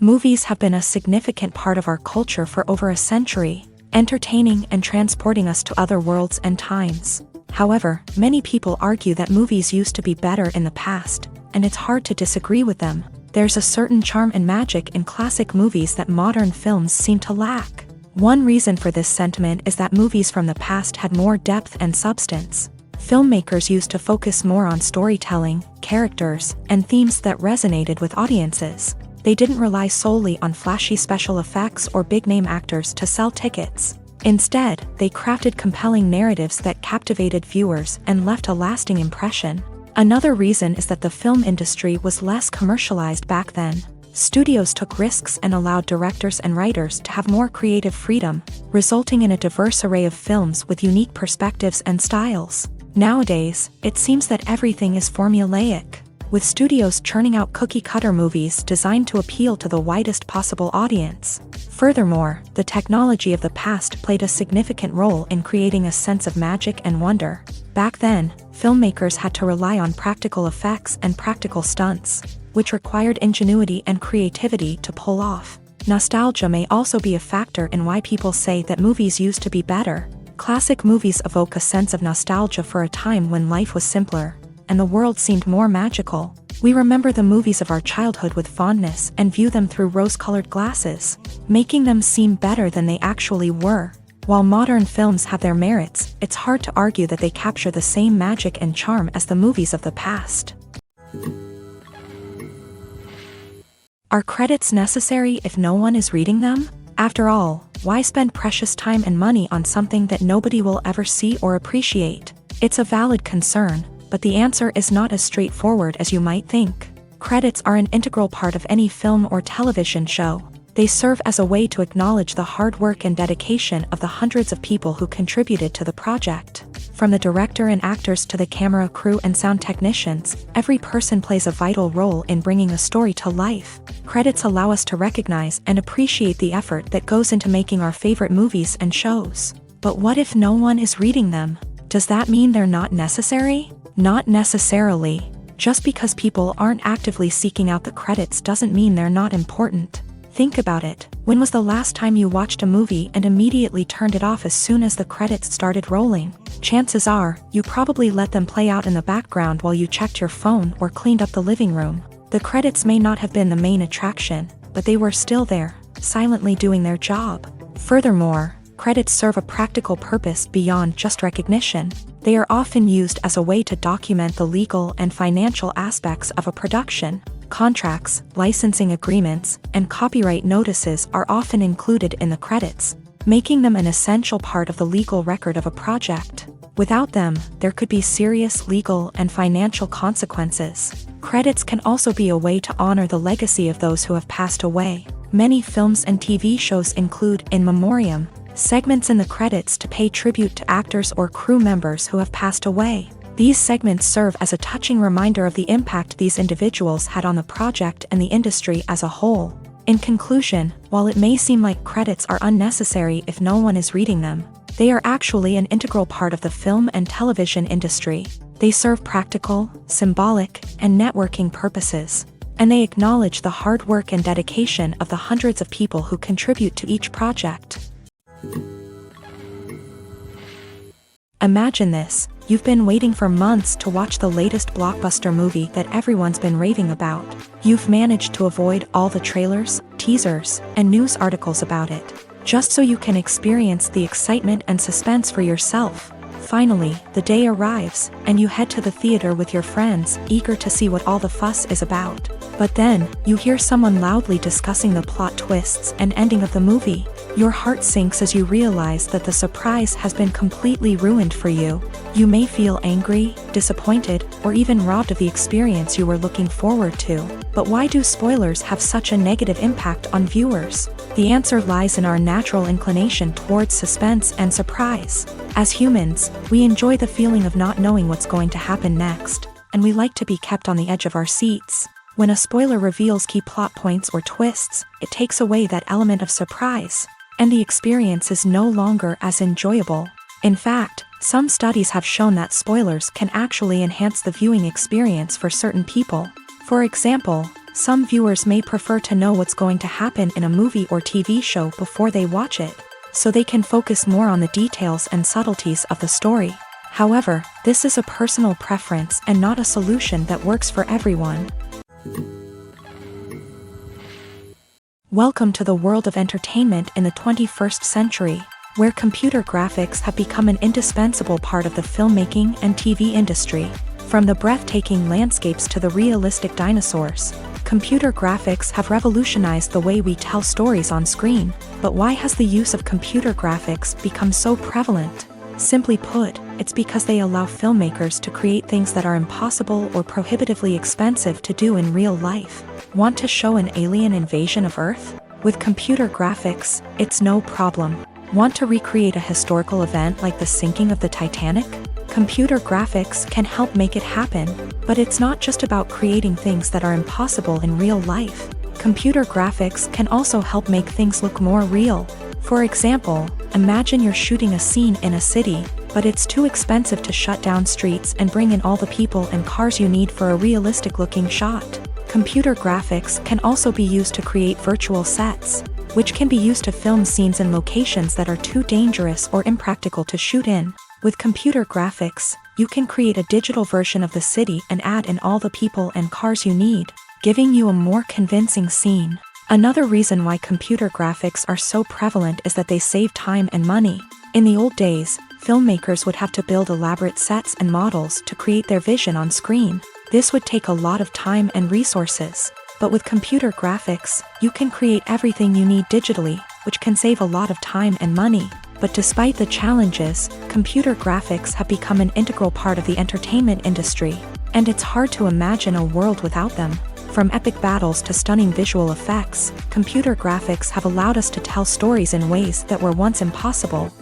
[SPEAKER 1] Movies have been a significant part of our culture for over a century, entertaining and transporting us to other worlds and times. However, many people argue that movies used to be better in the past, and it's hard to disagree with them. There's a certain charm and magic in classic movies that modern films seem to lack. One reason for this sentiment is that movies from the past had more depth and substance. Filmmakers used to focus more on storytelling, characters, and themes that resonated with audiences. They didn't rely solely on flashy special effects or big-name actors to sell tickets. Instead, they crafted compelling narratives that captivated viewers and left a lasting impression. Another reason is that the film industry was less commercialized back then. Studios took risks and allowed directors and writers to have more creative freedom, resulting in a diverse array of films with unique perspectives and styles. Nowadays, it seems that everything is formulaic, with studios churning out cookie-cutter movies designed to appeal to the widest possible audience. Furthermore, the technology of the past played a significant role in creating a sense of magic and wonder. Back then, filmmakers had to rely on practical effects and practical stunts, which required ingenuity and creativity to pull off. Nostalgia may also be a factor in why people say that movies used to be better. Classic movies evoke a sense of nostalgia for a time when life was simpler, and the world seemed more magical. We remember the movies of our childhood with fondness and view them through rose-colored glasses, making them seem better than they actually were. While modern films have their merits, it's hard to argue that they capture the same magic and charm as the movies of the past. Are credits necessary if no one is reading them? After all, why spend precious time and money on something that nobody will ever see or appreciate? It's a valid concern, but the answer is not as straightforward as you might think. Credits are an integral part of any film or television show. They serve as a way to acknowledge the hard work and dedication of the hundreds of people who contributed to the project. From the director and actors to the camera crew and sound technicians, every person plays a vital role in bringing a story to life. Credits allow us to recognize and appreciate the effort that goes into making our favorite movies and shows. But what if no one is reading them? Does that mean they're not necessary? Not necessarily. Just because people aren't actively seeking out the credits doesn't mean they're not important. Think about it. When was the last time you watched a movie and immediately turned it off as soon as the credits started rolling? Chances are, you probably let them play out in the background while you checked your phone or cleaned up the living room. The credits may not have been the main attraction, but they were still there, silently doing their job. Furthermore, credits serve a practical purpose beyond just recognition. They are often used as a way to document the legal and financial aspects of a production. Contracts, licensing agreements, and copyright notices are often included in the credits, making them an essential part of the legal record of a project. Without them, there could be serious legal and financial consequences. Credits can also be a way to honor the legacy of those who have passed away. Many films and TV shows include in memoriam segments in the credits to pay tribute to actors or crew members who have passed away. These segments serve as a touching reminder of the impact these individuals had on the project and the industry as a whole. In conclusion, while it may seem like credits are unnecessary if no one is reading them, they are actually an integral part of the film and television industry. They serve practical, symbolic, and networking purposes, and they acknowledge the hard work and dedication of the hundreds of people who contribute to each project. Imagine this: you've been waiting for months to watch the latest blockbuster movie that everyone's been raving about. You've managed to avoid all the trailers, teasers, and news articles about it, just so you can experience the excitement and suspense for yourself. Finally, the day arrives, and you head to the theater with your friends, eager to see what all the fuss is about. But then, you hear someone loudly discussing the plot twists and ending of the movie. Your heart sinks as you realize that the surprise has been completely ruined for you. You may feel angry, disappointed, or even robbed of the experience you were looking forward to. But why do spoilers have such a negative impact on viewers? The answer lies in our natural inclination towards suspense and surprise. As humans, we enjoy the feeling of not knowing what's going to happen next, and we like to be kept on the edge of our seats. When a spoiler reveals key plot points or twists, it takes away that element of surprise, and the experience is no longer as enjoyable. In fact, some studies have shown that spoilers can actually enhance the viewing experience for certain people. For example, some viewers may prefer to know what's going to happen in a movie or TV show before they watch it, so they can focus more on the details and subtleties of the story. However, this is a personal preference and not a solution that works for everyone. Welcome to the world of entertainment in the 21st century, where computer graphics have become an indispensable part of the filmmaking and TV industry. From the breathtaking landscapes to the realistic dinosaurs, computer graphics have revolutionized the way we tell stories on screen. But why has the use of computer graphics become so prevalent? Simply put, it's because they allow filmmakers to create things that are impossible or prohibitively expensive to do in real life. Want to show an alien invasion of Earth? With computer graphics, it's no problem. Want to recreate a historical event like the sinking of the Titanic? Computer graphics can help make it happen, but it's not just about creating things that are impossible in real life. Computer graphics can also help make things look more real. For example, imagine you're shooting a scene in a city, but it's too expensive to shut down streets and bring in all the people and cars you need for a realistic-looking shot. Computer graphics can also be used to create virtual sets, which can be used to film scenes in locations that are too dangerous or impractical to shoot in. With computer graphics, you can create a digital version of the city and add in all the people and cars you need, giving you a more convincing scene. Another reason why computer graphics are so prevalent is that they save time and money. In the old days, filmmakers would have to build elaborate sets and models to create their vision on screen. This would take a lot of time and resources. But with computer graphics, you can create everything you need digitally, which can save a lot of time and money. But despite the challenges, computer graphics have become an integral part of the entertainment industry, and it's hard to imagine a world without them. From epic battles to stunning visual effects, computer graphics have allowed us to tell stories in ways that were once impossible.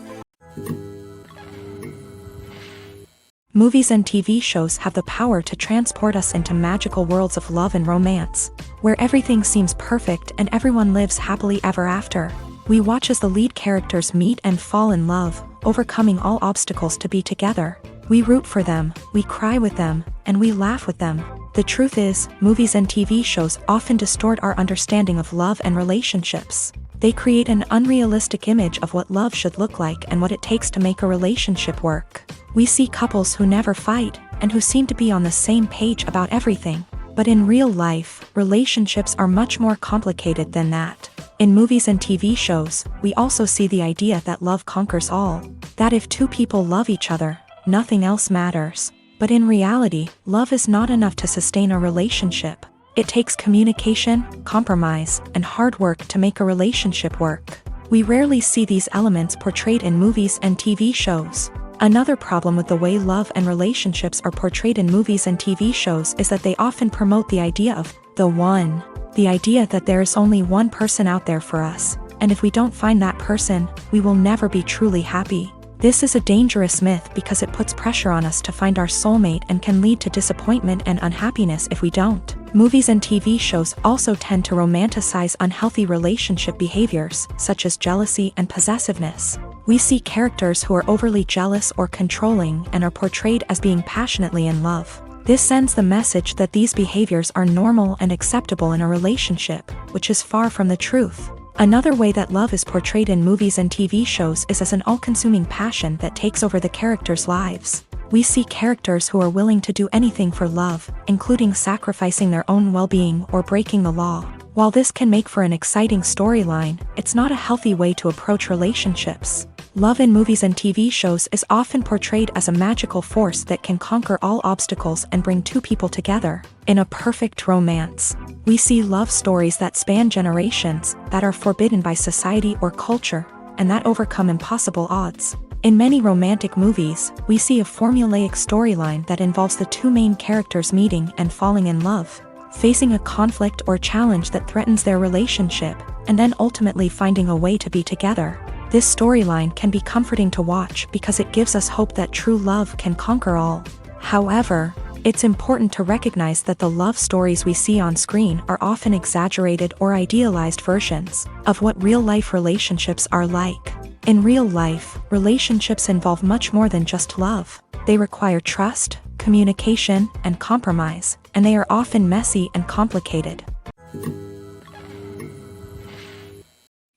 [SPEAKER 1] Movies and TV shows have the power to transport us into magical worlds of love and romance, where everything seems perfect and everyone lives happily ever after. We watch as the lead characters meet and fall in love, overcoming all obstacles to be together. We root for them, we cry with them, and we laugh with them. The truth is, movies and TV shows often distort our understanding of love and relationships. They create an unrealistic image of what love should look like and what it takes to make a relationship work. We see couples who never fight, and who seem to be on the same page about everything. But in real life, relationships are much more complicated than that. In movies and TV shows, we also see the idea that love conquers all. That if two people love each other, nothing else matters. But in reality, love is not enough to sustain a relationship. It takes communication, compromise, and hard work to make a relationship work. We rarely see these elements portrayed in movies and TV shows. Another problem with the way love and relationships are portrayed in movies and TV shows is that they often promote the idea of the one. The idea that there is only one person out there for us, and if we don't find that person, we will never be truly happy. This is a dangerous myth because it puts pressure on us to find our soulmate and can lead to disappointment and unhappiness if we don't. Movies and TV shows also tend to romanticize unhealthy relationship behaviors, such as jealousy and possessiveness. We see characters who are overly jealous or controlling and are portrayed as being passionately in love. This sends the message that these behaviors are normal and acceptable in a relationship, which is far from the truth. Another way that love is portrayed in movies and TV shows is as an all-consuming passion that takes over the characters' lives. We see characters who are willing to do anything for love, including sacrificing their own well-being or breaking the law. While this can make for an exciting storyline, it's not a healthy way to approach relationships. Love in movies and TV shows is often portrayed as a magical force that can conquer all obstacles and bring two people together. In a perfect romance, we see love stories that span generations, that are forbidden by society or culture, and that overcome impossible odds. In many romantic movies, we see a formulaic storyline that involves the two main characters meeting and falling in love, facing a conflict or challenge that threatens their relationship, and then ultimately finding a way to be together. This storyline can be comforting to watch because it gives us hope that true love can conquer all. However, it's important to recognize that the love stories we see on screen are often exaggerated or idealized versions of what real-life relationships are like. In real life, relationships involve much more than just love. They require trust, communication, and compromise, and they are often messy and complicated.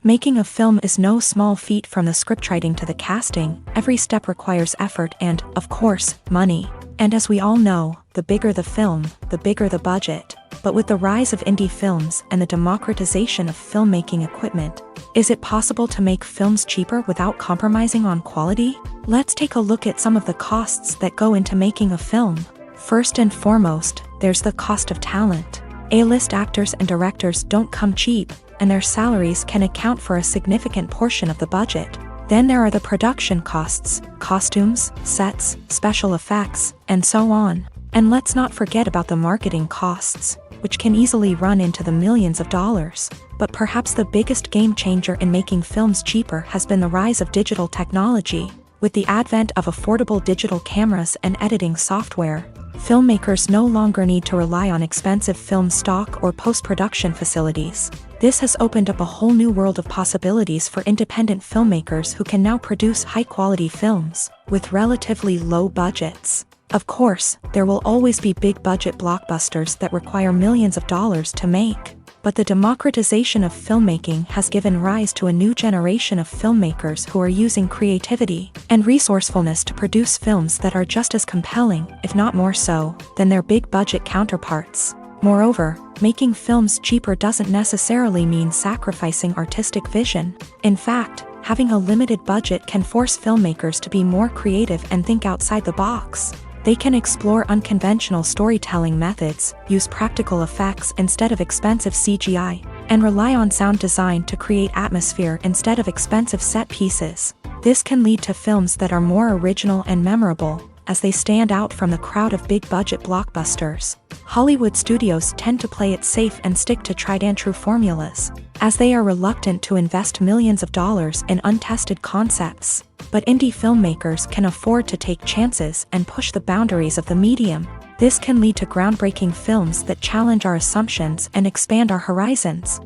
[SPEAKER 1] Making a film is no small feat. From the scriptwriting to the casting, every step requires effort and, of course, money. And as we all know, the bigger the film, the bigger the budget. But with the rise of indie films and the democratization of filmmaking equipment, is it possible to make films cheaper without compromising on quality? Let's take a look at some of the costs that go into making a film. First and foremost, there's the cost of talent. A-list actors and directors don't come cheap, and their salaries can account for a significant portion of the budget. Then there are the production costs, costumes, sets, special effects, and so on. And let's not forget about the marketing costs, which can easily run into the millions of dollars. But perhaps the biggest game changer in making films cheaper has been the rise of digital technology. With the advent of affordable digital cameras and editing software, filmmakers no longer need to rely on expensive film stock or post-production facilities. This has opened up a whole new world of possibilities for independent filmmakers who can now produce high-quality films with relatively low budgets. Of course, there will always be big-budget blockbusters that require millions of dollars to make. But the democratization of filmmaking has given rise to a new generation of filmmakers who are using creativity and resourcefulness to produce films that are just as compelling, if not more so, than their big-budget counterparts. Moreover, making films cheaper doesn't necessarily mean sacrificing artistic vision. In fact, having a limited budget can force filmmakers to be more creative and think outside the box. They can explore unconventional storytelling methods, use practical effects instead of expensive CGI, and rely on sound design to create atmosphere instead of expensive set pieces. This can lead to films that are more original and memorable, as they stand out from the crowd of big-budget blockbusters. Hollywood studios tend to play it safe and stick to tried-and-true formulas, as they are reluctant to invest millions of dollars in untested concepts. But indie filmmakers can afford to take chances and push the boundaries of the medium. This can lead to groundbreaking films that challenge our assumptions and expand our horizons.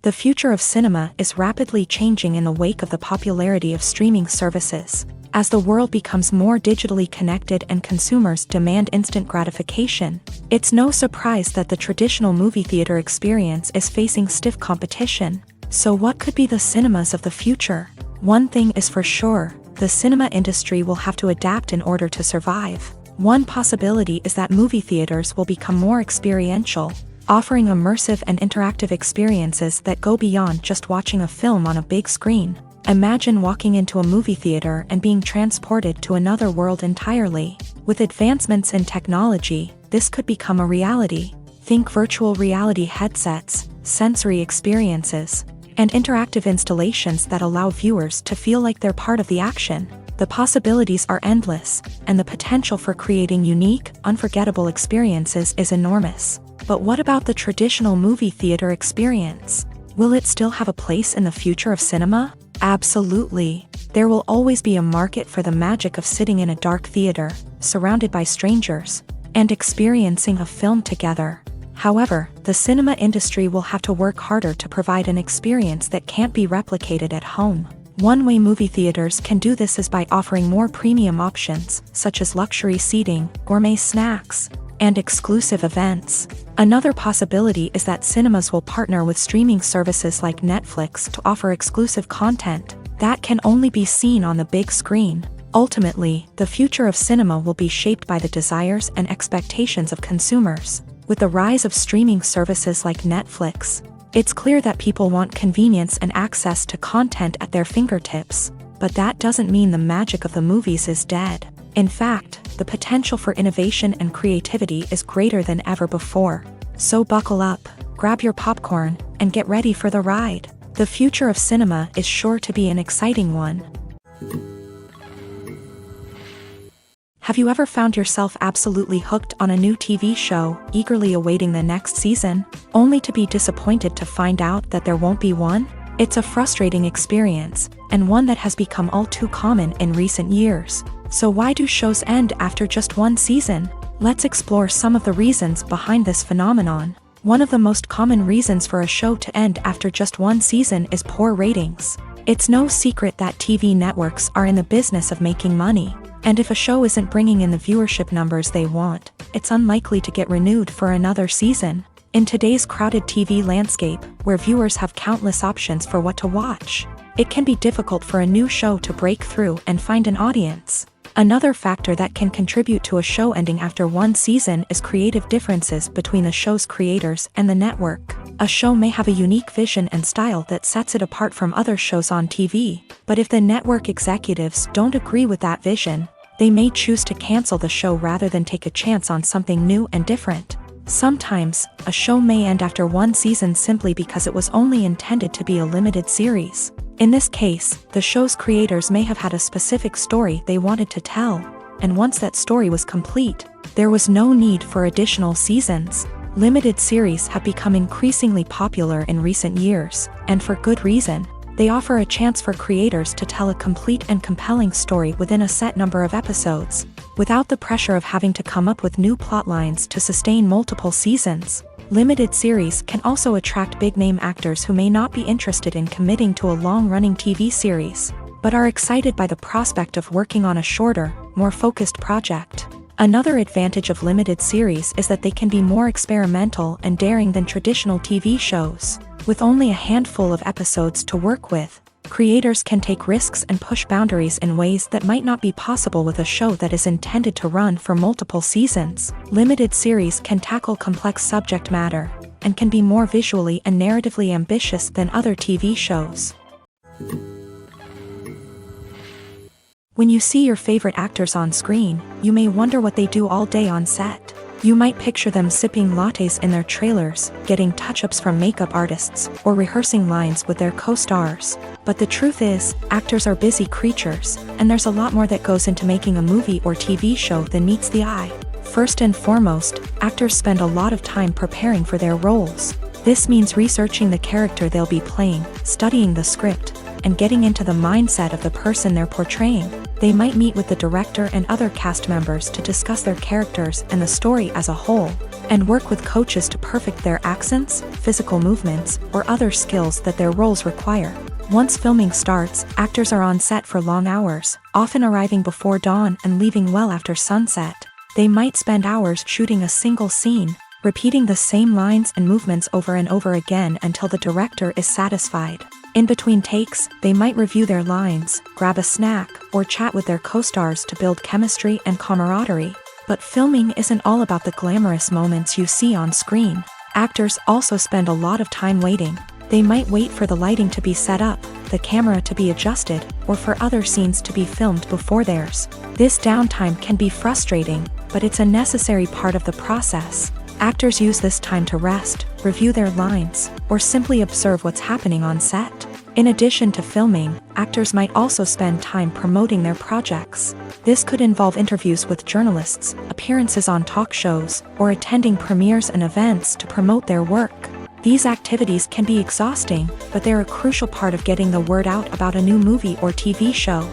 [SPEAKER 1] The future of cinema is rapidly changing in the wake of the popularity of streaming services. As the world becomes more digitally connected and consumers demand instant gratification, it's no surprise that the traditional movie theater experience is facing stiff competition. So what could be the cinemas of the future? One thing is for sure, the cinema industry will have to adapt in order to survive. One possibility is that movie theaters will become more experiential, offering immersive and interactive experiences that go beyond just watching a film on a big screen. Imagine walking into a movie theater and being transported to another world entirely. With advancements in technology, this could become a reality. Think virtual reality headsets, sensory experiences, and interactive installations that allow viewers to feel like they're part of the action. The possibilities are endless, and the potential for creating unique, unforgettable experiences is enormous. But what about the traditional movie theater experience? Will it still have a place in the future of cinema? Absolutely. There will always be a market for the magic of sitting in a dark theater, surrounded by strangers, and experiencing a film together. However, the cinema industry will have to work harder to provide an experience that can't be replicated at home. One way movie theaters can do this is by offering more premium options, such as luxury seating, gourmet snacks, and exclusive events. Another possibility is that cinemas will partner with streaming services like Netflix to offer exclusive content that can only be seen on the big screen. Ultimately, the future of cinema will be shaped by the desires and expectations of consumers. With the rise of streaming services like Netflix, it's clear that people want convenience and access to content at their fingertips, but that doesn't mean the magic of the movies is dead. In fact, the potential for innovation and creativity is greater than ever before. So buckle up, grab your popcorn, and get ready for the ride. The future of cinema is sure to be an exciting one. Have you ever found yourself absolutely hooked on a new TV show, eagerly awaiting the next season, only to be disappointed to find out that there won't be one? It's a frustrating experience, and one that has become all too common in recent years. So why do shows end after just one season? Let's explore some of the reasons behind this phenomenon. One of the most common reasons for a show to end after just one season is poor ratings. It's no secret that TV networks are in the business of making money. And if a show isn't bringing in the viewership numbers they want, it's unlikely to get renewed for another season. In today's crowded TV landscape, where viewers have countless options for what to watch, it can be difficult for a new show to break through and find an audience. Another factor that can contribute to a show ending after one season is creative differences between the show's creators and the network. A show may have a unique vision and style that sets it apart from other shows on TV, but if the network executives don't agree with that vision, they may choose to cancel the show rather than take a chance on something new and different. Sometimes, a show may end after one season simply because it was only intended to be a limited series. In this case, the show's creators may have had a specific story they wanted to tell, and once that story was complete, there was no need for additional seasons. Limited series have become increasingly popular in recent years, and for good reason. They offer a chance for creators to tell a complete and compelling story within a set number of episodes, without the pressure of having to come up with new plot lines to sustain multiple seasons. Limited series can also attract big-name actors who may not be interested in committing to a long-running TV series, but are excited by the prospect of working on a shorter, more focused project. Another advantage of limited series is that they can be more experimental and daring than traditional TV shows. With only a handful of episodes to work with, creators can take risks and push boundaries in ways that might not be possible with a show that is intended to run for multiple seasons. Limited series can tackle complex subject matter, and can be more visually and narratively ambitious than other TV shows. When you see your favorite actors on screen, you may wonder what they do all day on set. You might picture them sipping lattes in their trailers, getting touch-ups from makeup artists, or rehearsing lines with their co-stars. But the truth is, actors are busy creatures, and there's a lot more that goes into making a movie or TV show than meets the eye. First and foremost, actors spend a lot of time preparing for their roles. This means researching the character they'll be playing, studying the script, and getting into the mindset of the person they're portraying. They might meet with the director and other cast members to discuss their characters and the story as a whole, and work with coaches to perfect their accents, physical movements, or other skills that their roles require. Once filming starts, actors are on set for long hours, often arriving before dawn and leaving well after sunset. They might spend hours shooting a single scene, repeating the same lines and movements over and over again until the director is satisfied. In between takes, they might review their lines, grab a snack, or chat with their co-stars to build chemistry and camaraderie. But filming isn't all about the glamorous moments you see on screen. Actors also spend a lot of time waiting. They might wait for the lighting to be set up, the camera to be adjusted, or for other scenes to be filmed before theirs. This downtime can be frustrating, but it's a necessary part of the process. Actors use this time to rest, review their lines, or simply observe what's happening on set. In addition to filming, actors might also spend time promoting their projects. This could involve interviews with journalists, appearances on talk shows, or attending premieres and events to promote their work. These activities can be exhausting, but they're a crucial part of getting the word out about a new movie or TV show.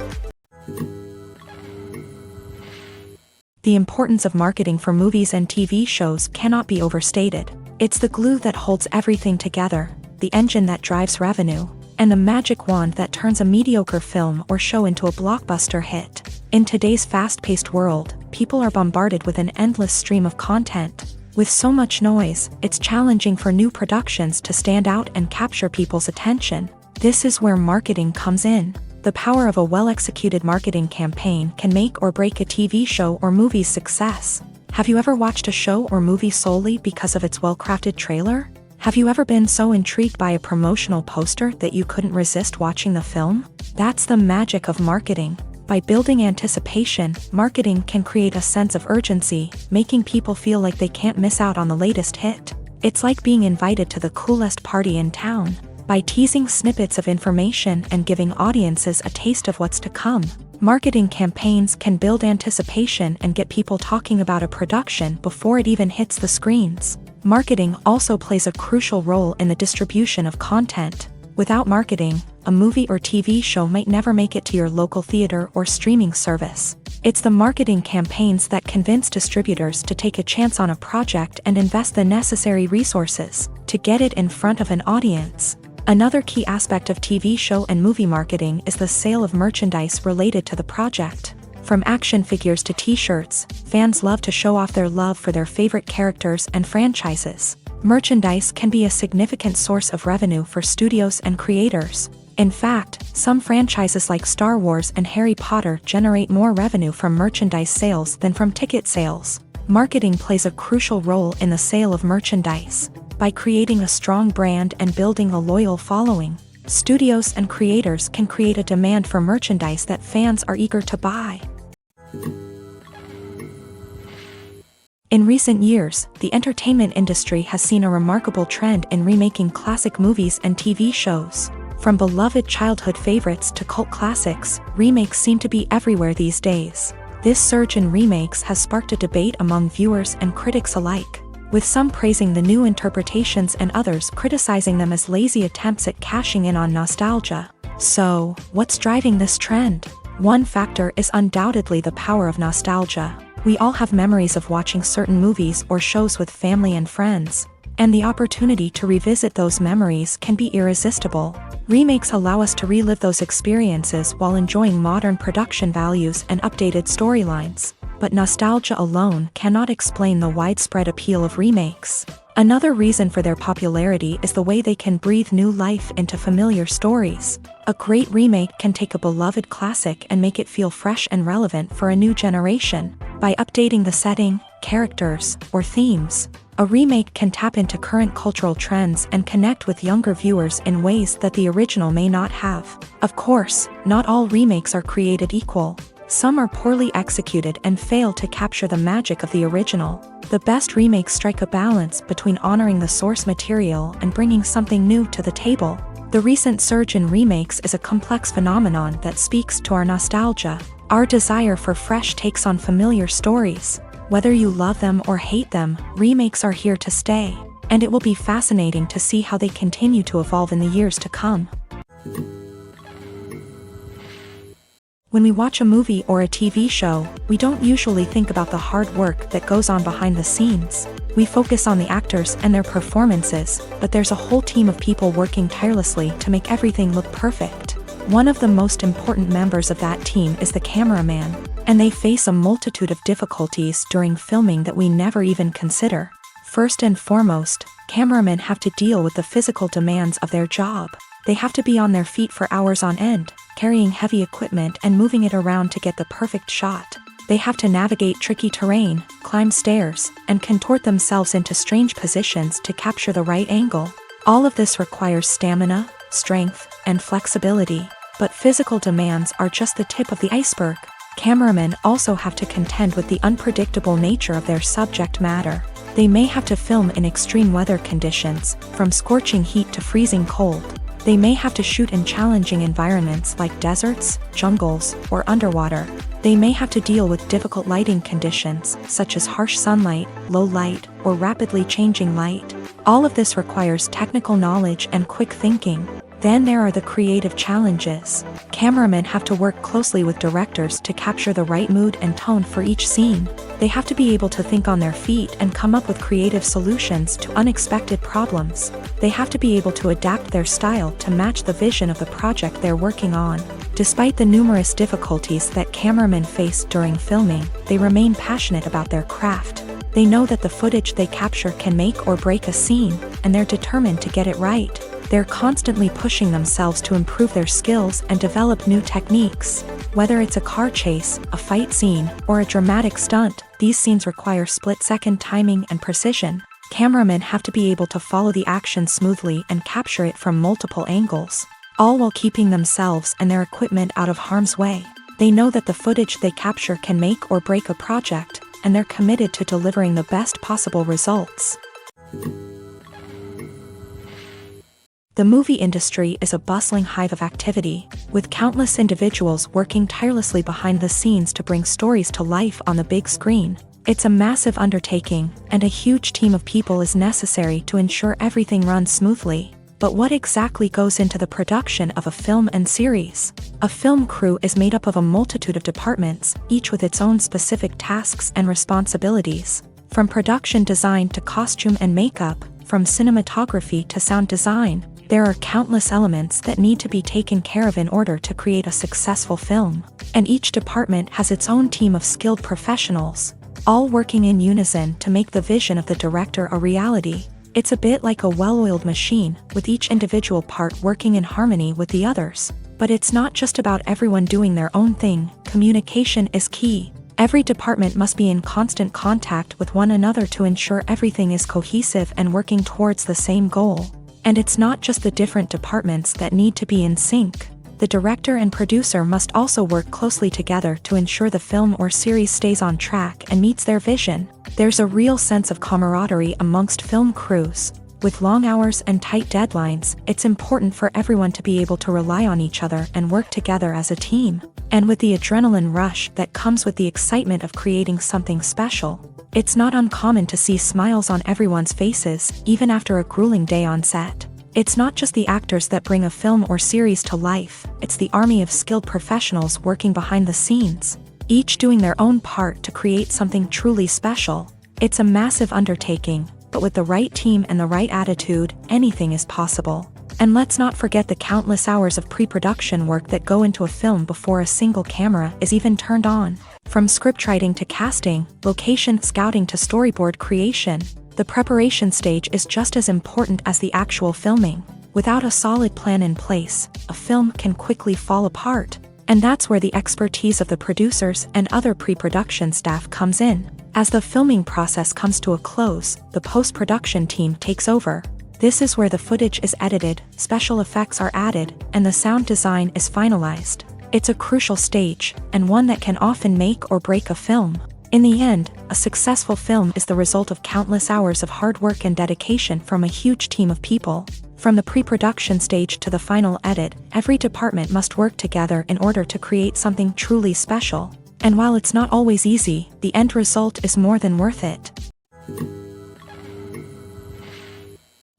[SPEAKER 1] The importance of marketing for movies and TV shows cannot be overstated. It's the glue that holds everything together, the engine that drives revenue, and the magic wand that turns a mediocre film or show into a blockbuster hit. In today's fast-paced world, people are bombarded with an endless stream of content. With so much noise, it's challenging for new productions to stand out and capture people's attention. This is where marketing comes in. The power of a well-executed marketing campaign can make or break a TV show or movie's success. Have you ever watched a show or movie solely because of its well-crafted trailer? Have you ever been so intrigued by a promotional poster that you couldn't resist watching the film? That's the magic of marketing. By building anticipation, marketing can create a sense of urgency, making people feel like they can't miss out on the latest hit. It's like being invited to the coolest party in town. By teasing snippets of information and giving audiences a taste of what's to come, marketing campaigns can build anticipation and get people talking about a production before it even hits the screens. Marketing also plays a crucial role in the distribution of content. Without marketing, a movie or TV show might never make it to your local theater or streaming service. It's the marketing campaigns that convince distributors to take a chance on a project and invest the necessary resources to get it in front of an audience. Another key aspect of TV show and movie marketing is the sale of merchandise related to the project. From action figures to t-shirts, fans love to show off their love for their favorite characters and franchises. Merchandise can be a significant source of revenue for studios and creators. In fact, some franchises like Star Wars and Harry Potter generate more revenue from merchandise sales than from ticket sales. Marketing plays a crucial role in the sale of merchandise. By creating a strong brand and building a loyal following, studios and creators can create a demand for merchandise that fans are eager to buy. In recent years, the entertainment industry has seen a remarkable trend in remaking classic movies and TV shows. From beloved childhood favorites to cult classics, remakes seem to be everywhere these days. This surge in remakes has sparked a debate among viewers and critics alike, with some praising the new interpretations and others criticizing them as lazy attempts at cashing in on nostalgia. So, what's driving this trend? One factor is undoubtedly the power of nostalgia. We all have memories of watching certain movies or shows with family and friends, and the opportunity to revisit those memories can be irresistible. Remakes allow us to relive those experiences while enjoying modern production values and updated storylines. But nostalgia alone cannot explain the widespread appeal of remakes. Another reason for their popularity is the way they can breathe new life into familiar stories. A great remake can take a beloved classic and make it feel fresh and relevant for a new generation. By updating the setting, characters, or themes, a remake can tap into current cultural trends and connect with younger viewers in ways that the original may not have. Of course, not all remakes are created equal. Some are poorly executed and fail to capture the magic of the original. The best remakes strike a balance between honoring the source material and bringing something new to the table. The recent surge in remakes is a complex phenomenon that speaks to our nostalgia, our desire for fresh takes on familiar stories. Whether you love them or hate them, remakes are here to stay, and it will be fascinating to see how they continue to evolve in the years to come. When we watch a movie or a TV show, we don't usually think about the hard work that goes on behind the scenes. We focus on the actors and their performances, but there's a whole team of people working tirelessly to make everything look perfect. One of the most important members of that team is the cameraman, and they face a multitude of difficulties during filming that we never even consider. First and foremost, cameramen have to deal with the physical demands of their job. They have to be on their feet for hours on end, carrying heavy equipment and moving it around to get the perfect shot. They have to navigate tricky terrain, climb stairs, and contort themselves into strange positions to capture the right angle. All of this requires stamina, strength, and flexibility. But physical demands are just the tip of the iceberg. Cameramen also have to contend with the unpredictable nature of their subject matter. They may have to film in extreme weather conditions, from scorching heat to freezing cold. They may have to shoot in challenging environments like deserts, jungles, or underwater. They may have to deal with difficult lighting conditions, such as harsh sunlight, low light, or rapidly changing light. All of this requires technical knowledge and quick thinking. Then there are the creative challenges. Cameramen have to work closely with directors to capture the right mood and tone for each scene. They have to be able to think on their feet and come up with creative solutions to unexpected problems. They have to be able to adapt their style to match the vision of the project they're working on. Despite the numerous difficulties that cameramen face during filming, they remain passionate about their craft. They know that the footage they capture can make or break a scene, and they're determined to get it right. They're constantly pushing themselves to improve their skills and develop new techniques. Whether it's a car chase, a fight scene, or a dramatic stunt, these scenes require split-second timing and precision. Cameramen have to be able to follow the action smoothly and capture it from multiple angles, all while keeping themselves and their equipment out of harm's way. They know that the footage they capture can make or break a project, and they're committed to delivering the best possible results. The movie industry is a bustling hive of activity, with countless individuals working tirelessly behind the scenes to bring stories to life on the big screen. It's a massive undertaking, and a huge team of people is necessary to ensure everything runs smoothly. But what exactly goes into the production of a film and series? A film crew is made up of a multitude of departments, each with its own specific tasks and responsibilities. From production design to costume and makeup, from cinematography to sound design, there are countless elements that need to be taken care of in order to create a successful film. And each department has its own team of skilled professionals, all working in unison to make the vision of the director a reality. It's a bit like a well-oiled machine, with each individual part working in harmony with the others. But it's not just about everyone doing their own thing. Communication is key. Every department must be in constant contact with one another to ensure everything is cohesive and working towards the same goal. And it's not just the different departments that need to be in sync. The director and producer must also work closely together to ensure the film or series stays on track and meets their vision. There's a real sense of camaraderie amongst film crews. With long hours and tight deadlines, it's important for everyone to be able to rely on each other and work together as a team. And with the adrenaline rush that comes with the excitement of creating something special, it's not uncommon to see smiles on everyone's faces, even after a grueling day on set. It's not just the actors that bring a film or series to life, it's the army of skilled professionals working behind the scenes, each doing their own part to create something truly special. It's a massive undertaking, but with the right team and the right attitude, anything is possible. And let's not forget the countless hours of pre-production work that go into a film before a single camera is even turned on. From scriptwriting to casting, location scouting to storyboard creation, the preparation stage is just as important as the actual filming. Without a solid plan in place, a film can quickly fall apart. And that's where the expertise of the producers and other pre-production staff comes in. As the filming process comes to a close, the post-production team takes over. This is where the footage is edited, special effects are added, and the sound design is finalized. It's a crucial stage, and one that can often make or break a film. In the end, a successful film is the result of countless hours of hard work and dedication from a huge team of people. From the pre-production stage to the final edit, every department must work together in order to create something truly special. And while it's not always easy, the end result is more than worth it.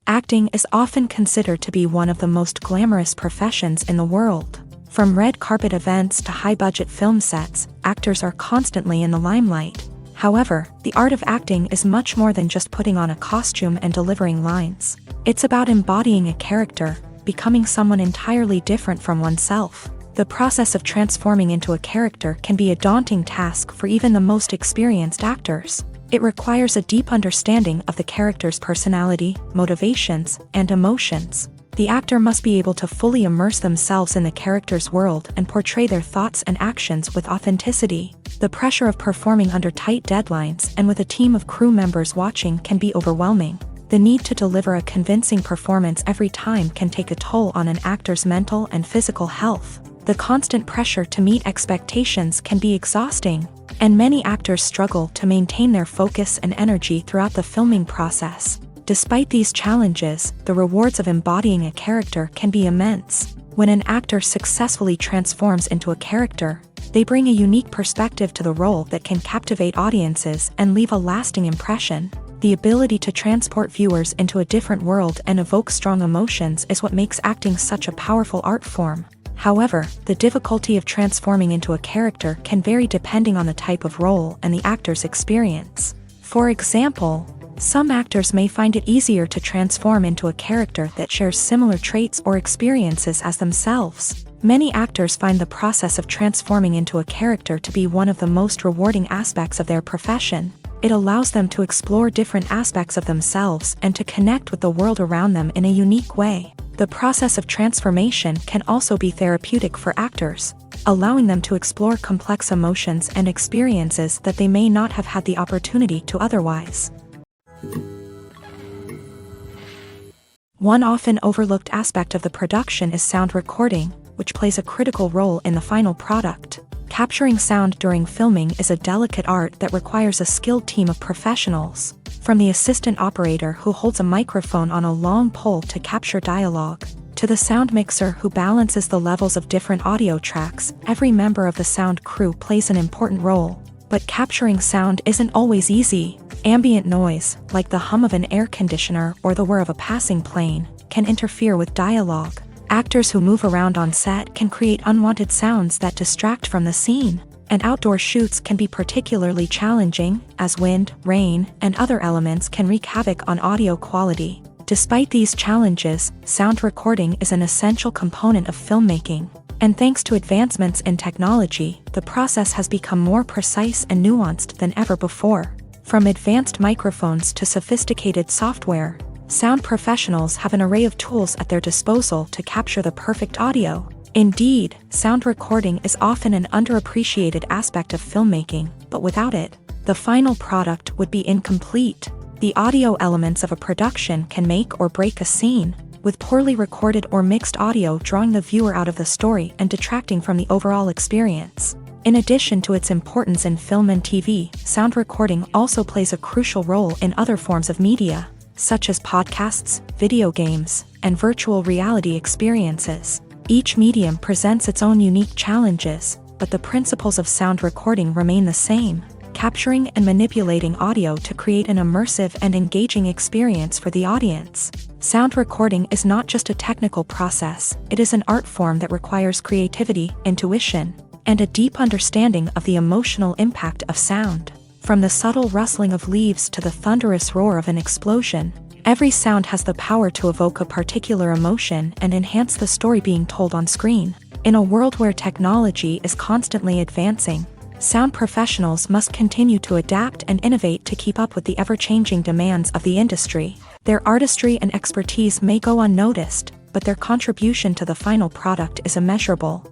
[SPEAKER 1] Acting is often considered to be one of the most glamorous professions in the world. From red carpet events to high-budget film sets, actors are constantly in the limelight. However, the art of acting is much more than just putting on a costume and delivering lines. It's about embodying a character, becoming someone entirely different from oneself. The process of transforming into a character can be a daunting task for even the most experienced actors. It requires a deep understanding of the character's personality, motivations, and emotions. The actor must be able to fully immerse themselves in the character's world and portray their thoughts and actions with authenticity. The pressure of performing under tight deadlines and with a team of crew members watching can be overwhelming. The need to deliver a convincing performance every time can take a toll on an actor's mental and physical health. The constant pressure to meet expectations can be exhausting, and many actors struggle to maintain their focus and energy throughout the filming process. Despite these challenges, the rewards of embodying a character can be immense. When an actor successfully transforms into a character, they bring a unique perspective to the role that can captivate audiences and leave a lasting impression. The ability to transport viewers into a different world and evoke strong emotions is what makes acting such a powerful art form. However, the difficulty of transforming into a character can vary depending on the type of role and the actor's experience. For example, some actors may find it easier to transform into a character that shares similar traits or experiences as themselves. Many actors find the process of transforming into a character to be one of the most rewarding aspects of their profession. It allows them to explore different aspects of themselves and to connect with the world around them in a unique way. The process of transformation can also be therapeutic for actors, allowing them to explore complex emotions and experiences that they may not have had the opportunity to otherwise. One often overlooked aspect of the production is sound recording, which plays a critical role in the final product. Capturing sound during filming is a delicate art that requires a skilled team of professionals. From the assistant operator who holds a microphone on a long pole to capture dialogue, to the sound mixer who balances the levels of different audio tracks, every member of the sound crew plays an important role. But capturing sound isn't always easy. Ambient noise, like the hum of an air conditioner or the whir of a passing plane, can interfere with dialogue. Actors who move around on set can create unwanted sounds that distract from the scene. And outdoor shoots can be particularly challenging, as wind, rain, and other elements can wreak havoc on audio quality. Despite these challenges, sound recording is an essential component of filmmaking. And thanks to advancements in technology, the process has become more precise and nuanced than ever before. From advanced microphones to sophisticated software, sound professionals have an array of tools at their disposal to capture the perfect audio. Indeed, sound recording is often an underappreciated aspect of filmmaking, but without it, the final product would be incomplete. The audio elements of a production can make or break a scene, with poorly recorded or mixed audio drawing the viewer out of the story and detracting from the overall experience. In addition to its importance in film and TV, sound recording also plays a crucial role in other forms of media, such as podcasts, video games, and virtual reality experiences. Each medium presents its own unique challenges, but the principles of sound recording remain the same, capturing and manipulating audio to create an immersive and engaging experience for the audience. Sound recording is not just a technical process, it is an art form that requires creativity, intuition, and a deep understanding of the emotional impact of sound. From the subtle rustling of leaves to the thunderous roar of an explosion, every sound has the power to evoke a particular emotion and enhance the story being told on screen. In a world where technology is constantly advancing, sound professionals must continue to adapt and innovate to keep up with the ever-changing demands of the industry. Their artistry and expertise may go unnoticed, but their contribution to the final product is immeasurable.